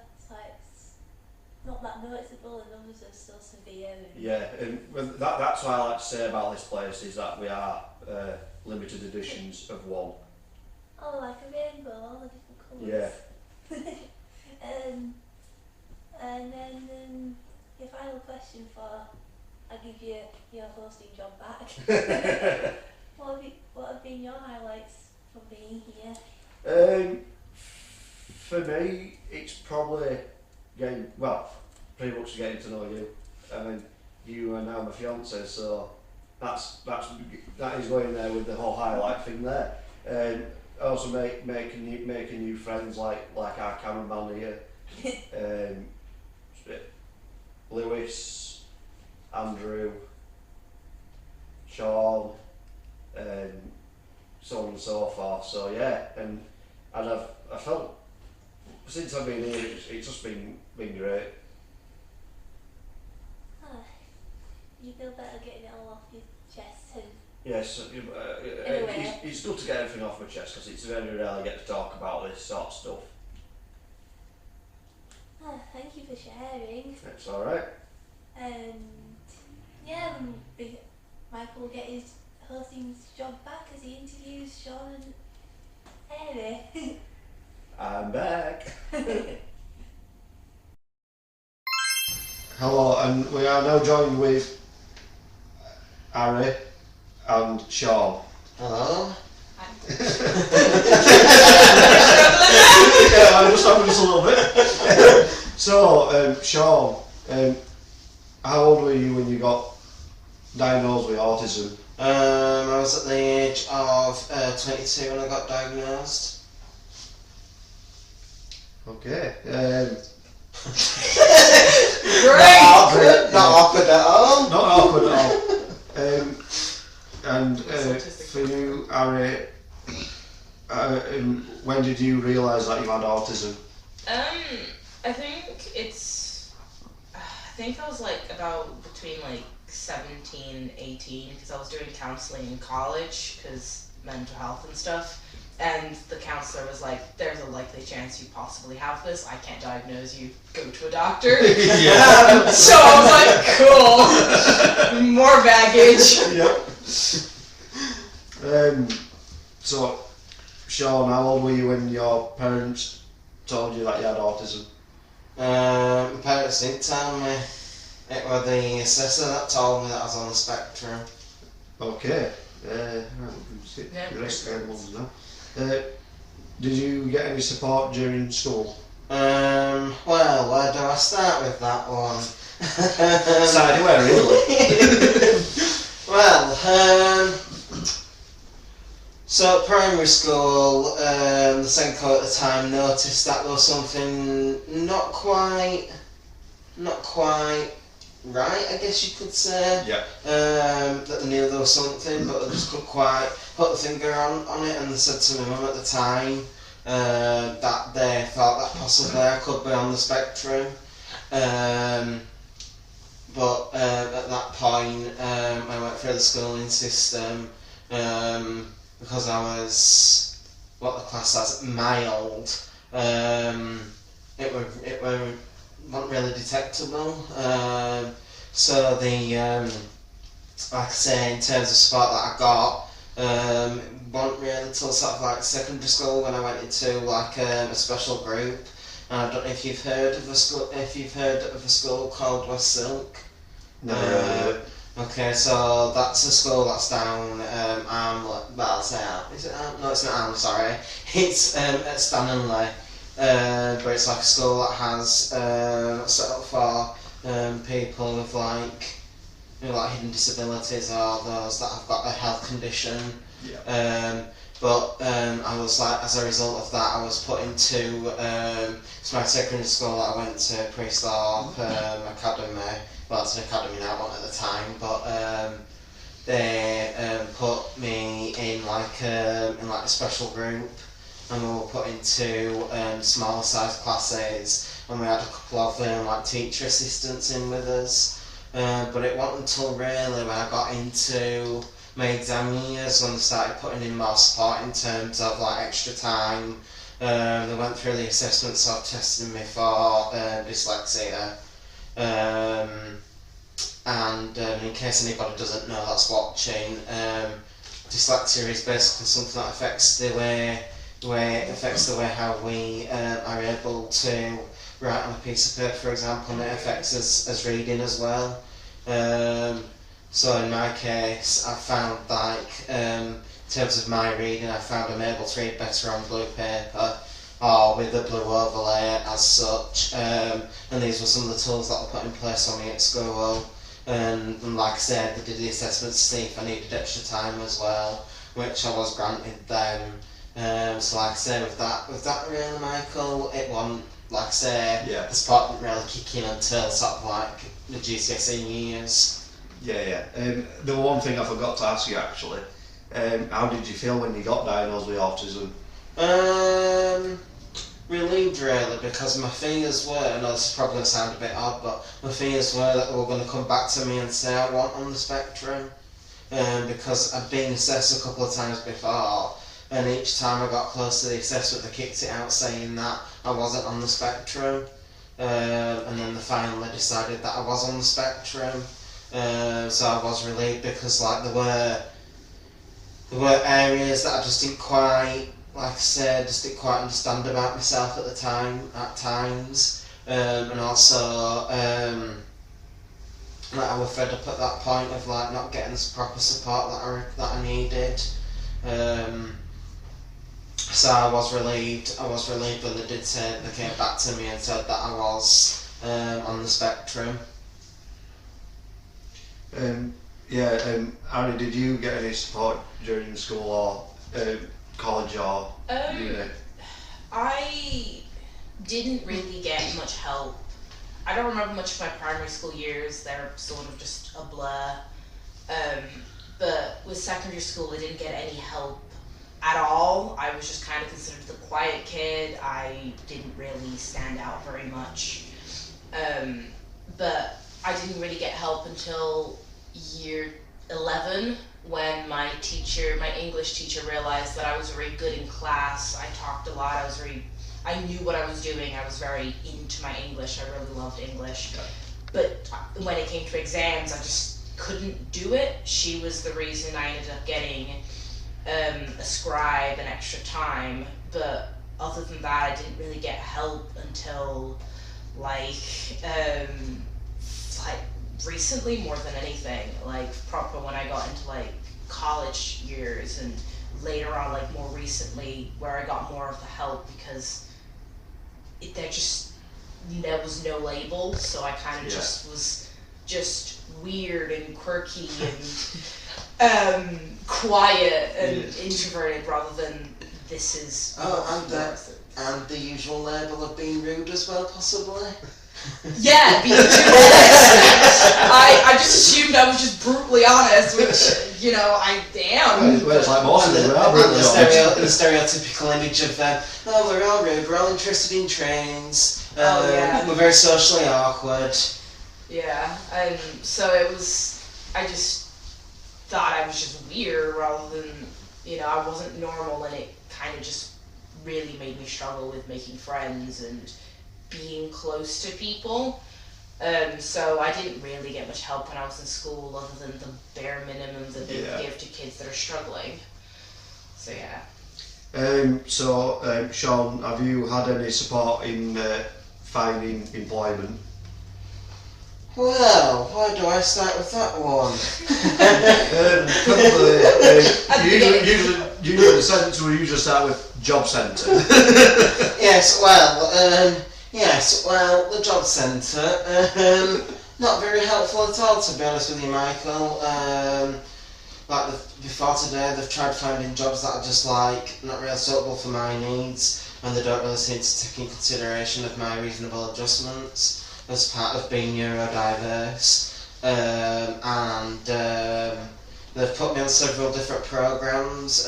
not that noticeable, and others are so severe. And that's what I like to say about this place is that we are limited editions of one. Oh, like a rainbow, all the different colours. And then your final question I'll give you your hosting job back. What have been your highlights from being here? For me, it's probably pretty much getting to know you. I mean, you are now my fiance, so that is going there with the whole highlight thing there. Also making new friends like our cameraman here, Lewis, Andrew, Sean, so on and so forth. So yeah, and I felt since I've been here, it's just been great. You feel better getting it all off your chest and. Yes, Anyway. it's good to get everything off my chest because it's very rare I get to talk about this sort of stuff. Thank you for sharing. It's alright. Michael will get his hosting job back as he interviews Sean and Harry. I'm back. Hello, and we are now joined with Harry and Sean. Hello. Yeah, I'm just a little bit. So, Sean, how old were you when you got diagnosed with autism? I was at the age of 22 when I got diagnosed. Okay. Not awkward at all. Not awkward at all. And for you, Harry, when did you realise that you had autism? I think I was about between 17 and 18 because I was doing counselling in college because mental health and stuff, And the counselor was like, there's a likely chance you possibly have this. I can't diagnose you. Go to a doctor. Yeah. So I was like, cool. More baggage. Yep. So, Sean, how old were you when your parents told you that you had autism? My parents didn't tell me. It was the assessor that told me that I was on the spectrum. Okay. Right, we can skip Yeah, the rest of the ones now. Did you get any support during school? Well, where do I start with that one? So anywhere really. Well, so at primary school, the Senko at the time noticed that there was something not quite right, I guess you could say. Yeah. That they knew there was something, but they just couldn't quite put the finger on it, and they said to my mum at the time that they thought that possibly I could be on the spectrum. But at that point, I went through the schooling system because I was what the class says mild. It wasn't really detectable. So the like I say, in terms of support that I got, wasn't really till sort of like secondary school when I went into like a special group. I don't know if you've heard of a school called West Silk. Never heard of it. Okay, so that's a school that's down Armley. Well, I'll say is it Armley? No, it's not Armley. Sorry, it's at Stanley. But it's like a school that has set up for people with like hidden disabilities or those that have got a health condition. Yeah. But I was like, as a result of that, I was put into it's my secondary school that I went to, Priesthorpe Academy. Well, it's an academy now, one at the time, but they put me in like a special group, and we were put into smaller size classes, and we had a couple of like teacher assistants in with us. But it wasn't until really when I got into my exam years when they started putting in more support in terms of like extra time. They went through the assessments of testing me for dyslexia. And in case anybody doesn't know that's watching, dyslexia is basically something that affects the way how we are able to write on a piece of paper, for example, and it affects us as reading as well. So in my case, I found like in terms of my reading, I found I'm able to read better on blue paper or with a blue overlay as such. And these were some of the tools that were put in place on me at school. And like I said, they did the assessment to see if I needed extra time as well, which I was granted then. So like I say, with that really, Michael, it wasn't, like I say, Yeah. the support didn't really kick in until sort of like the GCSE years. Yeah. The one thing I forgot to ask you actually, how did you feel when you got diagnosed with autism? Relieved really, because my fears were, I know this is probably going to sound a bit odd, but my fears were that they were going to come back to me and say I wasn't on the spectrum, because I'd been assessed a couple of times before, and each time I got close to the assessment they kicked it out saying that I wasn't on the spectrum, and then they finally decided that I was on the spectrum. So I was relieved because like there were areas that I just didn't quite, like I said, just didn't quite understand about myself at the time, at times, and also like I was fed up at that point of like not getting the proper support that I needed. So I was relieved when they did say, they came back to me and said that I was on the spectrum. Harry, did you get any support during school or college or uni? I didn't really get much help. I don't remember much of my primary school years. They're sort of just a blur. But with secondary school, I didn't get any help at all. I was just kind of considered the quiet kid. I didn't really stand out very much. But I didn't really get help until year 11 when my English teacher realized that I was very good in class. I talked a lot. I knew what I was doing. I was very into my English. I really loved English. Okay. But when it came to exams, I just couldn't do it. She was the reason I ended up getting a scribe and extra time. But other than that, I didn't really get help until like recently, more than anything. Like proper when I got into like college years, and later on, like more recently, where I got more of the help, because there was no label, so I kind of just was just weird and quirky and quiet and introverted, rather than this is. And the usual label of being rude as well, possibly. Yeah, being too honest. I just assumed I was just brutally honest, which, you know, I am. Well, it's like most of them are And brutally the stereotypical image of we're all rude, we're all interested in trains, we're very socially awkward. Yeah, and so it was, I just thought I was just weird rather than, you know, I wasn't normal, and it kind of just really made me struggle with making friends and being close to people. So I didn't really get much help when I was in school, other than the bare minimum that they give to kids that are struggling. So yeah. Sean, have you had any support in finding employment? Well, where do I start with that one? Usually the sentence will usually start with job centre. Yes, well, the job centre, not very helpful at all, to be honest with you, Michael. Before today, they've tried finding jobs that are just not really suitable for my needs, and they don't really seem to take in consideration of my reasonable adjustments as part of being neurodiverse. They've put me on several different programs.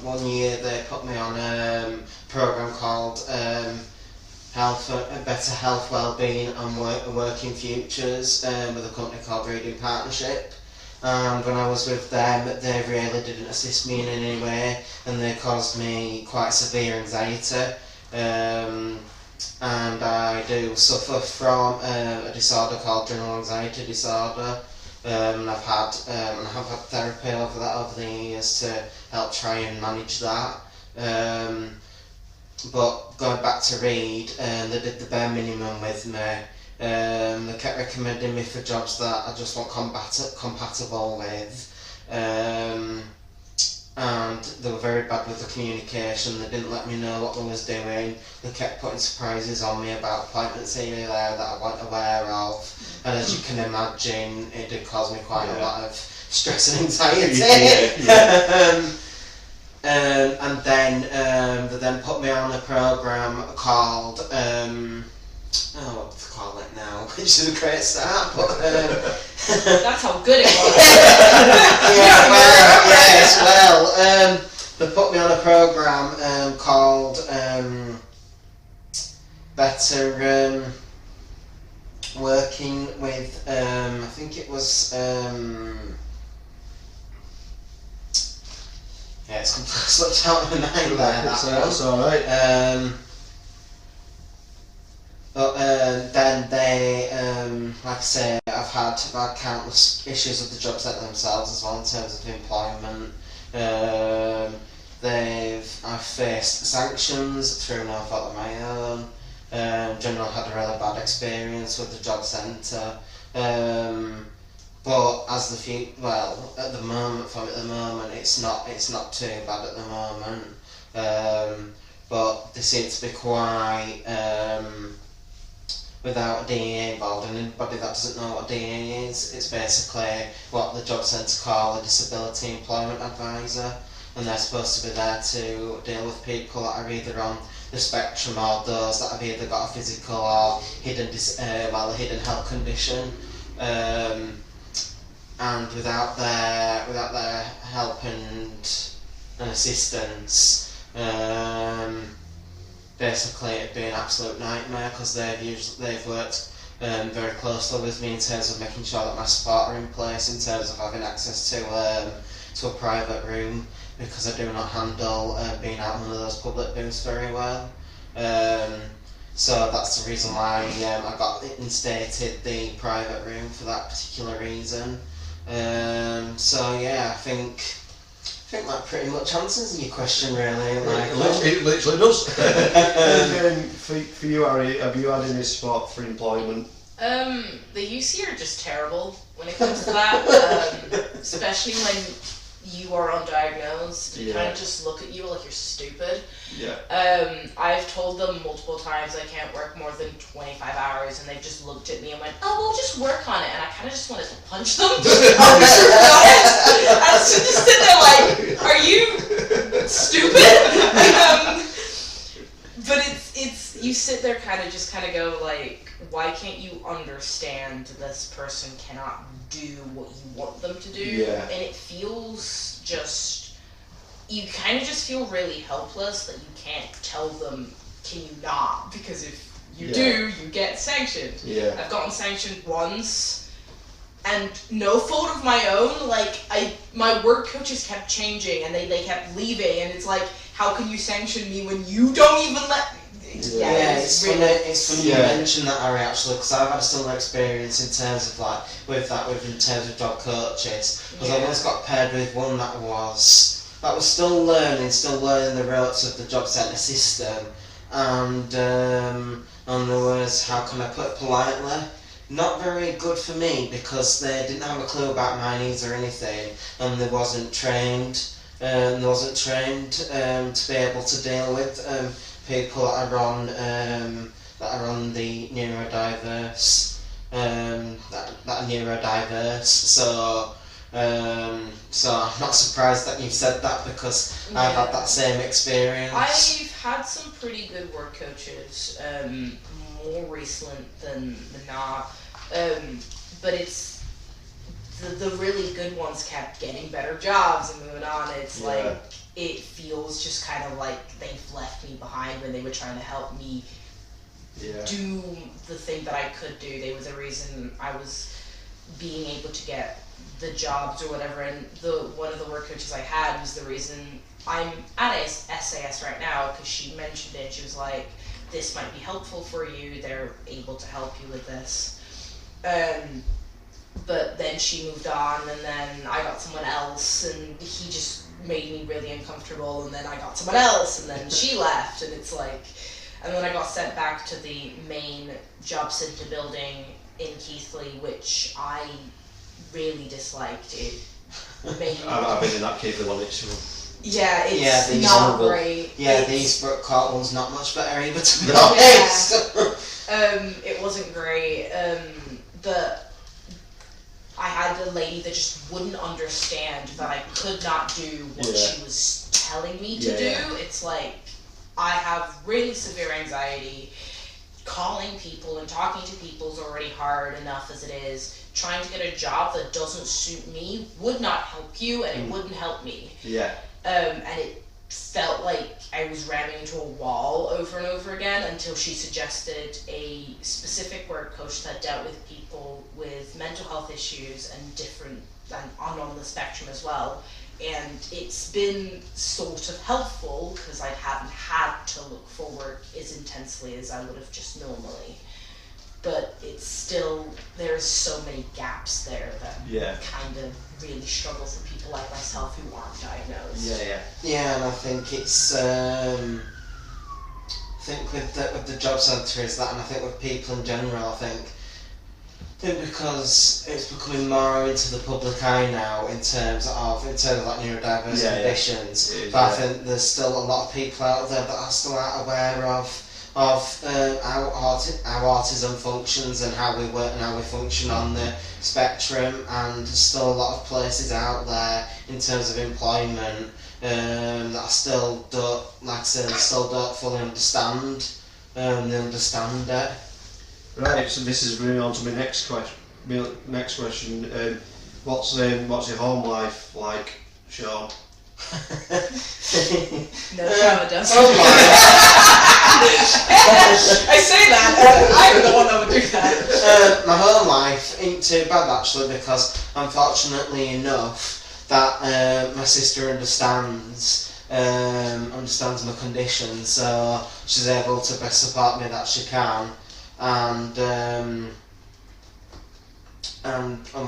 One year they put me on a program called Better Health, Wellbeing and Working Futures with a company called Reading Partnership. And when I was with them, they really didn't assist me in any way, and they caused me quite severe anxiety. And I do suffer from a disorder called general anxiety disorder. And I have had therapy over the years to help try and manage that. But going back to Reed, they did the bare minimum with me. They kept recommending me for jobs that I just wasn't compatible with. And they were very bad with the communication. They didn't let me know what they was doing. They kept putting surprises on me about appointments here and there that I wasn't aware of. And as you can imagine, it did cause me quite a lot of stress and anxiety. And then they then put me on a program called what do they call it now? Which is a great start, but that's how good it was. They put me on a program called Better Working with I think it was it's completely slipped out of my mind there. That's alright. But then they, like I say, I've had countless issues with the job centre themselves as well in terms of employment. I've faced sanctions through no fault of my own. Generally had a really bad experience with the job centre. But at the moment, it's not too bad at the moment. But they seem to be quite without a DA involved, and anybody that doesn't know what a DA is, it's basically what the job centre call a disability employment advisor, and they're supposed to be there to deal with people that are either on the spectrum or those that have either got a physical or hidden health condition. And without their help and assistance, basically it'd be an absolute nightmare, because they've worked very closely with me in terms of making sure that my support are in place, in terms of having access to to a private room because I do not handle being out in one of those public booths very well. So that's the reason why I got instated the private room for that particular reason. So yeah, I think that pretty much answers your question, really. Like, It literally does. For you, Harry, have you had any support for employment? The UC are just terrible when it comes to that, especially when you are undiagnosed. They kind of just look at you like you're stupid. Yeah. I've told them multiple times I can't work more than 25 hours, and they've just looked at me and went, "Oh, well, just work on it." And I kind of just wanted to punch them. I'll be honest. I was just sitting there like, "Are you stupid?" But it's you sit there kind of go like, why can't you understand this person cannot do what you want them to do? Yeah. And it feels just, you kind of just feel really helpless that you can't tell them, can you not? Because if you do, you get sanctioned. Yeah. I've gotten sanctioned once, and no fault of my own. Like, my work coaches kept changing, and they kept leaving, and it's like, how can you sanction me when you don't even let me? Yeah, it's funny you mention that, Harry, actually, because I've had a similar experience in terms of in terms of job coaches. Because I once got paired with one that was still learning the ropes of the job centre system, and there was, how can I put it politely, not very good for me, because they didn't have a clue about my needs or anything, and they wasn't trained to be able to deal with people that are on the neurodiverse, that are neurodiverse. So I'm not surprised that you've said that, because I've had that same experience. I've had some pretty good work coaches, more recent than not, but it's the really good ones kept getting better jobs and moving on. It's like, it feels just kind of like they've left me behind when they were trying to help me do the thing that I could do. They were the reason I was being able to get the jobs or whatever, and one of the work coaches I had was the reason I'm at SAS right now, because she mentioned it. She was like, this might be helpful for you, they're able to help you with this. But then she moved on, and then I got someone else, and he just made me really uncomfortable, and then I got someone else, and then she left, and it's like, and then I got sent back to the main job centre building in Keighley, which I really disliked. It made me... I've been in that Keighley one, it's not great. Yeah, the Eastbrook Court one's not much better either, to be honest. It wasn't great, but I had a lady that just wouldn't understand that I could not do what she was telling me to do. It's like, I have really severe anxiety. Calling people and talking to people is already hard enough as it is. Trying to get a job that doesn't suit me would not help you, and it wouldn't help me. Yeah. And it felt like I was ramming into a wall over and over again, until she suggested a specific work coach that dealt with people with mental health issues and on the spectrum as well. And it's been sort of helpful, because I haven't had to look for work as intensely as I would have just normally. But it's still, there's so many gaps there that kind of really struggle for people like myself who aren't diagnosed. Yeah, and I think it's with the job centre is that, and I think with people in general, I think because it's becoming more into the public eye now in terms of like neurodiverse conditions, but I think there's still a lot of people out there that are still not aware of how autism functions and how we work and how we function on the spectrum, and there's still a lot of places out there in terms of employment that still don't, like I said, still don't fully understand it. Right, so this is bringing on to my next question. What's your home life like, Sean? No, Sean doesn't. I say that, I'm the one that would do that. My home life ain't too bad, actually, because unfortunately enough, that my sister understands my condition, so she's able to best support me that she can, and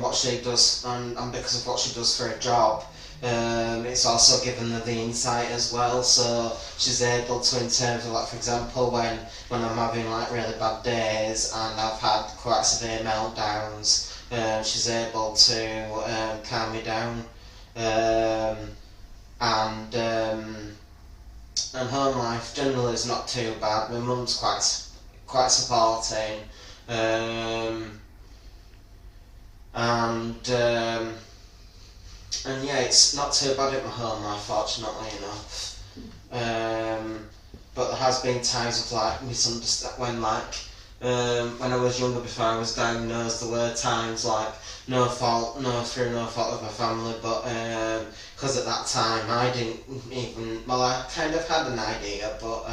what she does, and because of what she does for a job, it's also given her the insight as well. So she's able to, in terms of, like, for example, when I'm having like really bad days and I've had quite severe meltdowns, she's able to calm me down, and home life generally is not too bad. My mum's quite supporting, and yeah, it's not too bad at my home life, fortunately enough. But there has been times of like misunderstanding when I was younger, before I was diagnosed. There were times like through no fault of my family, but because at that time I didn't even, well, I kind of had an idea, but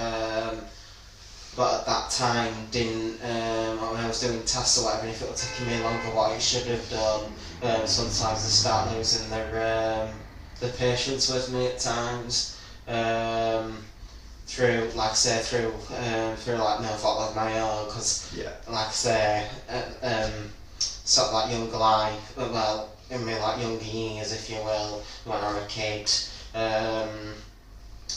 at that time didn't, when I was doing tests or whatever, and if it was taking me longer what it should have done, sometimes they start losing their patience with me at times, through like no fault of my own, because like I say, sort of like younger life, well, in my like younger years, if you will, when I was a kid, I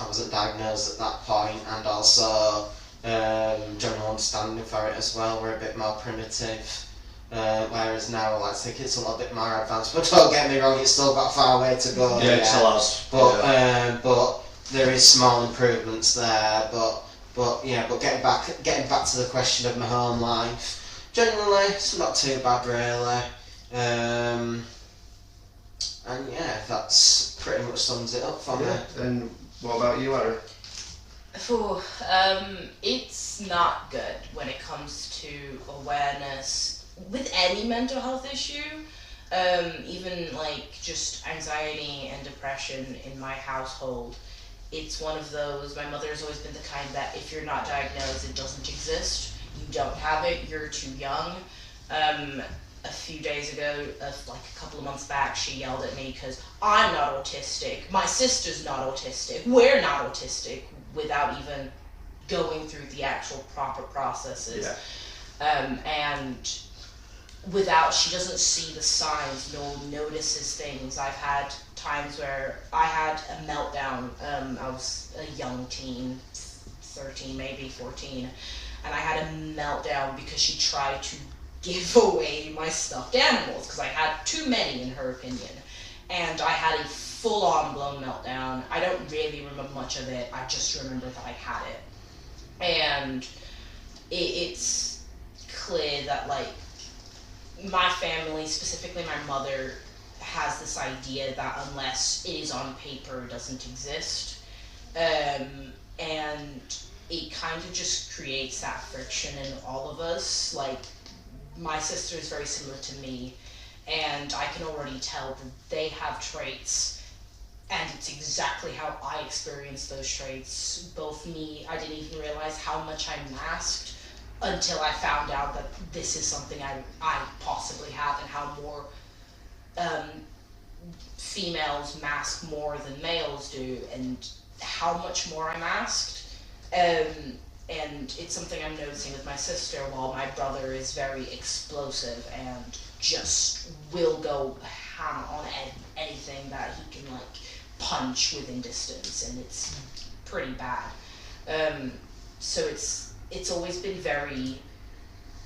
wasn't diagnosed at that point, and also general understanding for it as well were a bit more primitive, whereas now I think it's a little bit more advanced. But don't get me wrong, it's still got a far way to go. Yeah, it still has. But there is small improvements there. But getting back to the question of my home life, generally it's not too bad really. And yeah, that's pretty much sums it up for me. And what about you, Harry? It's not good when it comes to awareness with any mental health issue, even like just anxiety and depression in my household. It's one of those, my mother's always been the kind that if you're not diagnosed, it doesn't exist. You don't have it, you're too young. A few days ago, like a couple of months back, she yelled at me because I'm not autistic, my sister's not autistic, we're not autistic, without even going through the actual proper processes. And she doesn't see the signs, nor notices things. I've had times where I had a meltdown. I was a young teen, 13, maybe 14, and I had a meltdown because she tried to give away my stuffed animals because I had too many, in her opinion. And I had a full-on blown meltdown. I don't really remember much of it. I just remember that I had it. And it's clear that, like, my family, specifically my mother, has this idea that unless it is on paper, it doesn't exist. And it kind of just creates that friction in all of us. Like, my sister is very similar to me, and I can already tell that they have traits, and it's exactly how I experienced those traits. Both me, I didn't even realize how much I masked until I found out that this is something I possibly have, and how more females mask more than males do, and how much more I masked. And it's something I'm noticing with my sister, while my brother is very explosive and just will go ham on anything that he can, like, punch within distance, and it's pretty bad. So it's always been very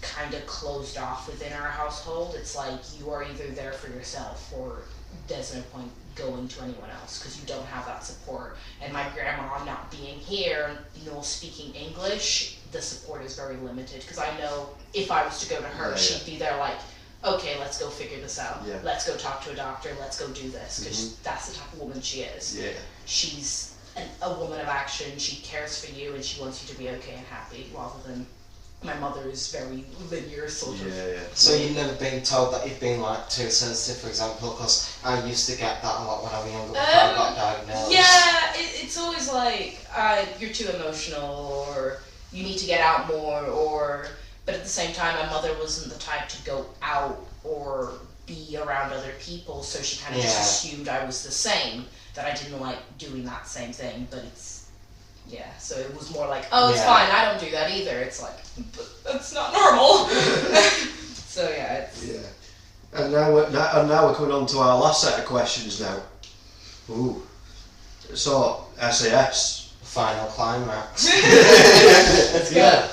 kind of closed off within our household. It's like you are either there for yourself or there's no point going to anyone else because you don't have that support. And my grandma not being here, nor speaking English, the support is very limited, because I know if I was to go to her, she'd be there like, okay, let's go figure this out. Let's go talk to a doctor. Let's go do this, because that's the type of woman she is. She's a woman of action. She cares for you and she wants you to be okay and happy, rather than my mother is very linear, sort of. So you've never been told that you've been like too sensitive, for example? Because I used to get that a lot when I was younger before I got diagnosed. Yeah, it's always like you're too emotional, or you need to get out more, or. But at the same time, my mother wasn't the type to go out or be around other people, so she kind of just assumed I was the same, that I didn't like doing that same thing, but so it was more like, oh, it's fine, I don't do that either. It's like, but that's not normal. So it's... Yeah. And now we're coming on to our last set of questions now. Ooh. So, SAS. Final climax. Yeah.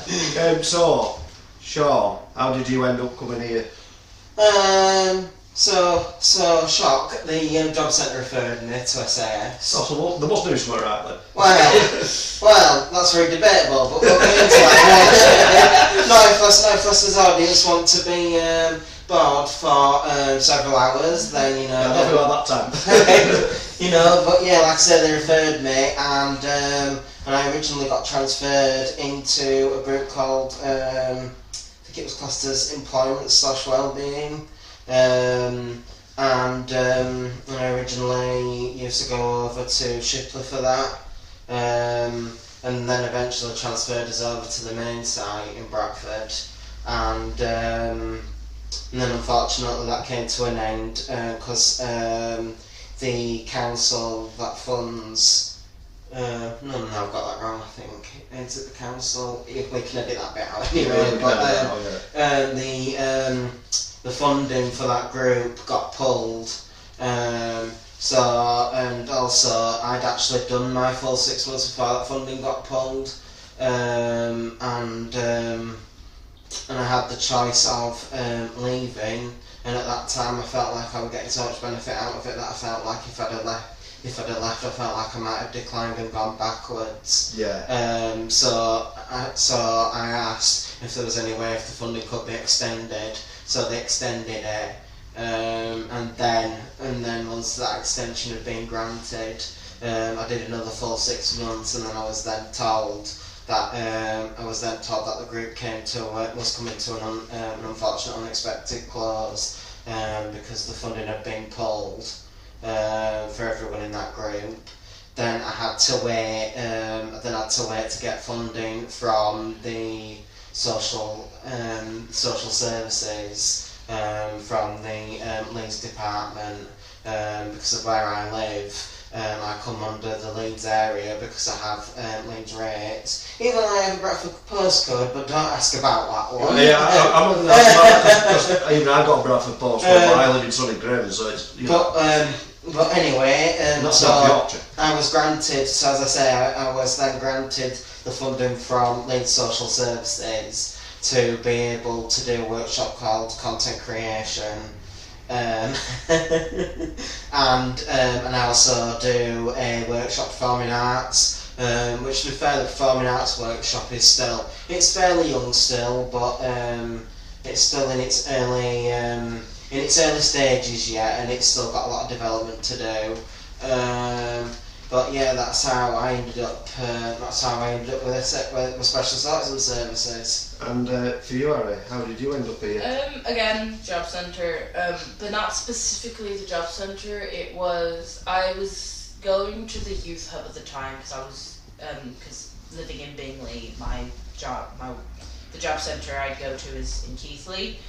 So, Sean, how did you end up coming here? So shock. The job centre referred me to SAS. Oh, so they must do something right then. Well, that's very debatable, but we'll get into that. No, if listeners' audience want to be bored for several hours, then you know. Yeah, nothing like that time. You know, but yeah, like I said, they referred me, and I originally got transferred into a group called I think it was classed as employment/wellbeing. And I originally used to go over to Shipley for that, and then eventually transferred us over to the main site in Bradford, and then unfortunately that came to an end because the council that funds no, I've got that wrong, I think. Is it the council? We can edit that bit out anyway, but the funding for that group got pulled, so, and also I'd actually done my full 6 months before that funding got pulled, and I had the choice of leaving, and at that time I felt like I was getting so much benefit out of it that I felt like if I'd have left, I felt like I might have declined and gone backwards. Yeah. So I asked if there was any way if the funding could be extended. So they extended it, and then once that extension had been granted, I did another full 6 months, and then I was then told that the group was coming to an unfortunate, unexpected close because the funding had been pulled for everyone in that group. Then I had to wait. To get funding from the social services from the Leeds department because of where I live. I come under the Leeds area because I have Leeds rates. Even though I have a Bradford postcode, but don't ask about that one. Yeah, I'm not going to ask about that because even I got a Bradford postcode, but I live in Sunny Green, so it's. But anyway, so I was granted. So as I say, I was then granted the funding from Leeds Social Services to be able to do a workshop called Content Creation. And I also do a workshop Performing Arts, which to be fair, the Performing Arts workshop is it's fairly young still, but it's still in its early stages yet, and it's still got a lot of development to do. But yeah, that's how I ended up with Specialist Autism Services. And for you, Harry, how did you end up here? Again, job centre, but not specifically the job centre. I was going to the youth hub at the time because living in Bingley, the job centre I'd go to is in Keighley.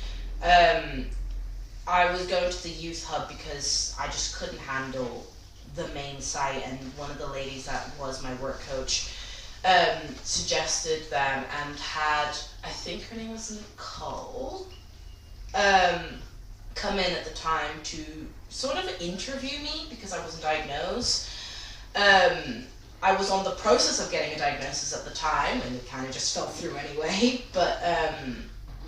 I was going to the youth hub because I just couldn't handle the main site, and one of the ladies that was my work coach suggested them and had, I think her name was Nicole, come in at the time to sort of interview me because I wasn't diagnosed. I was on the process of getting a diagnosis at the time, and it kind of just fell through anyway, but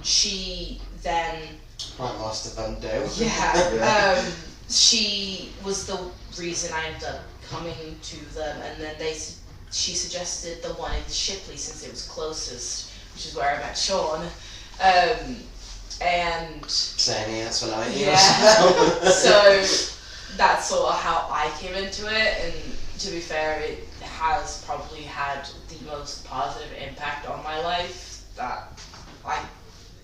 she then... Like most of them do. Yeah. She was the reason I ended up coming to them, and then she suggested the one in Shipley since it was closest, which is where I met Sean. And same here, that's what I use. Yeah. So that's sort of how I came into it, and to be fair, it has probably had the most positive impact on my life that I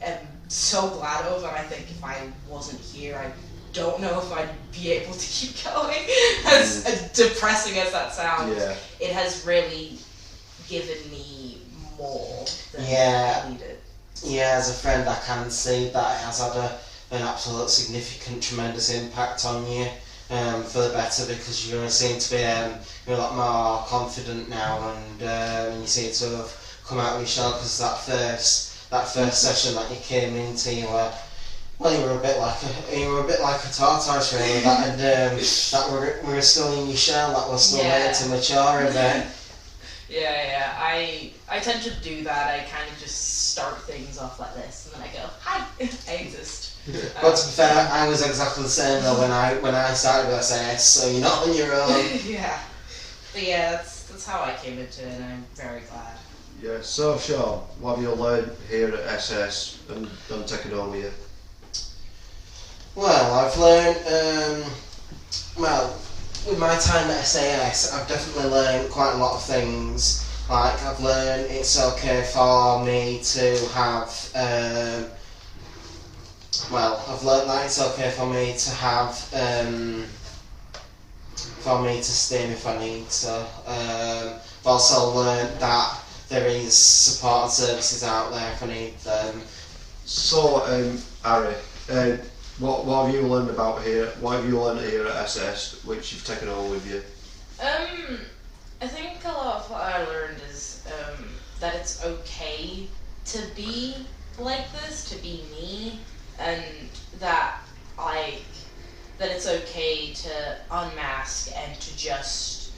am so glad of, and I think if I wasn't here, I don't know if I'd be able to keep going. As depressing as that sounds, it has really given me more than I needed. Yeah, as a friend I can see that it has had an absolute significant, tremendous impact on you for the better, because you're going to seem to be you're a lot more confident now, and you seem to have come out of your shell, because that first session that you came into, you were a bit like a tortoise, really. That were still in your shell, that was still made to mature a bit. Yeah. I tend to do that. I kind of just start things off like this, and then I go, "Hi, I exist." But to be fair, I was exactly the same though when I started with SAS, so you're not on your own. Yeah. But yeah, that's how I came into it, and I'm very glad. Yeah, so Sean, what have you learned here at SS and taken home with you? Well, I've learned, with my time at SAS, I've definitely learned quite a lot of things. Like, I've learned it's okay for me to have, I've learned that it's okay for me to have, for me to steam if I need to. I've also learned that there is support and services out there if I need them. So, Harry, what have you learned about here? What have you learned here at SS, which you've taken home with you? I think a lot of what I learned is that it's okay to be like this, to be me, and that it's okay to unmask and to just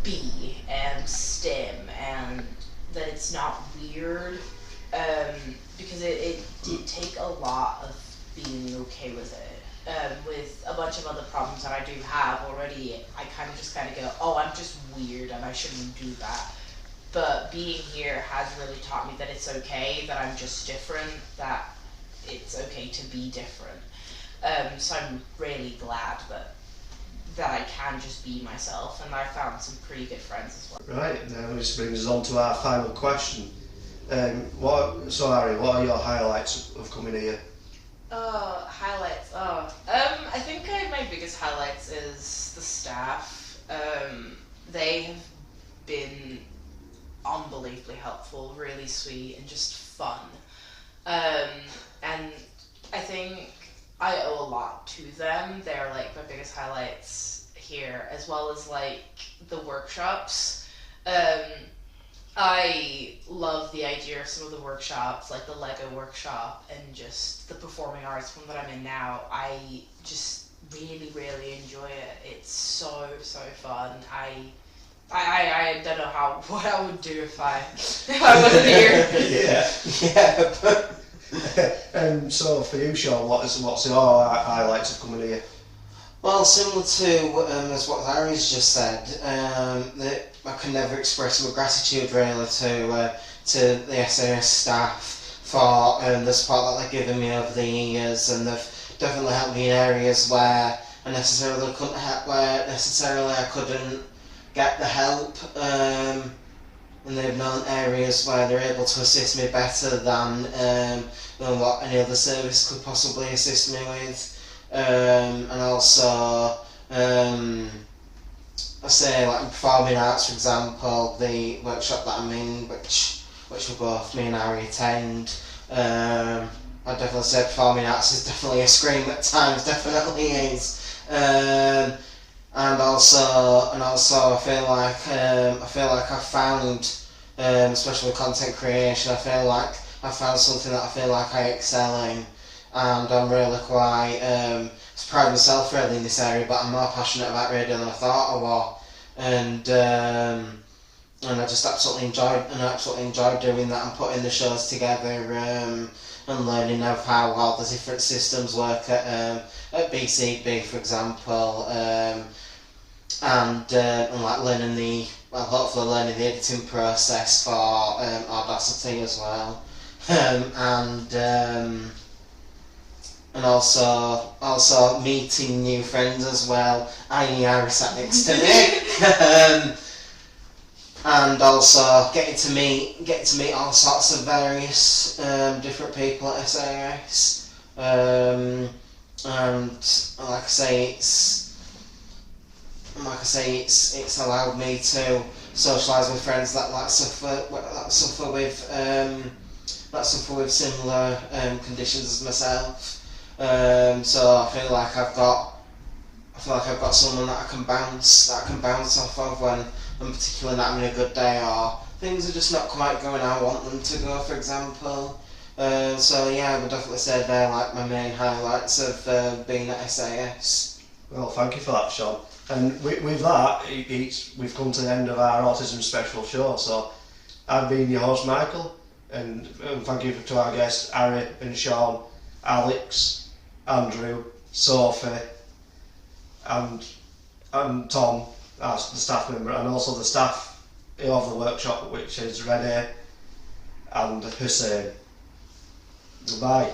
be and stim, and that it's not weird, because it did take a lot of being okay with it. With a bunch of other problems that I do have already, I kind of go, oh, I'm just weird and I shouldn't do that. But being here has really taught me that it's okay, that I'm just different, that it's okay to be different. So I'm really glad that I can just be myself, and I found some pretty good friends as well. Right, now this brings us on to our final question. Harry, what are your highlights of coming here? Highlights. I think my biggest highlights is the staff. They have been unbelievably helpful, really sweet, and just fun. And I think I owe a lot to them. They're my biggest highlights here, as well as the workshops. I love the idea of some of the workshops, like the Lego workshop and just the performing arts one that I'm in now. I just really, really enjoy it. It's so fun. I don't know what I would do if I wasn't here. Yeah. So for you, Sean, what's your highlights of coming here? Well, similar to as what Harry's just said, that I can never express my gratitude really to the SAS staff for the support that they've given me over the years, and they've definitely helped me in areas where I necessarily couldn't help, where necessarily I couldn't get the help, and they've known areas where they're able to assist me better than what any other service could possibly assist me with. And also, I say in performing arts, for example, the workshop that I'm in, which we both, me and Harry, attend, I'd definitely say performing arts is definitely a scream at times, definitely is. And also I feel like I've found, especially with content creation, I feel like I've found something that I feel like I excel in. And I'm really quite proud of myself really in this area, but I'm more passionate about radio than I thought I was, and I just absolutely enjoyed doing that and putting the shows together, and learning of how all the different systems work at BCB, for example, and hopefully learning the editing process for Audacity as well, and also meeting new friends as well. Harry sat next to me, and also getting to meet all sorts of various different people at SAS. And like I say, it's allowed me to socialise with friends that suffer with that suffer with similar conditions as myself. So I feel like I've got someone that I can bounce off of when I'm particularly not having a good day or things are just not quite going how I want them to go, for example. So yeah, I would definitely say they're like my main highlights of being at SAS. Well, thank you for that, Sean. And with that, we've come to the end of our Autism Special show. So I've been your host, Michael, and thank you to our guests, Harry and Sean, Alex, Andrew, Sophie, and Tom, the staff member, and also the staff of the workshop, which is Renee and Hussein. Goodbye.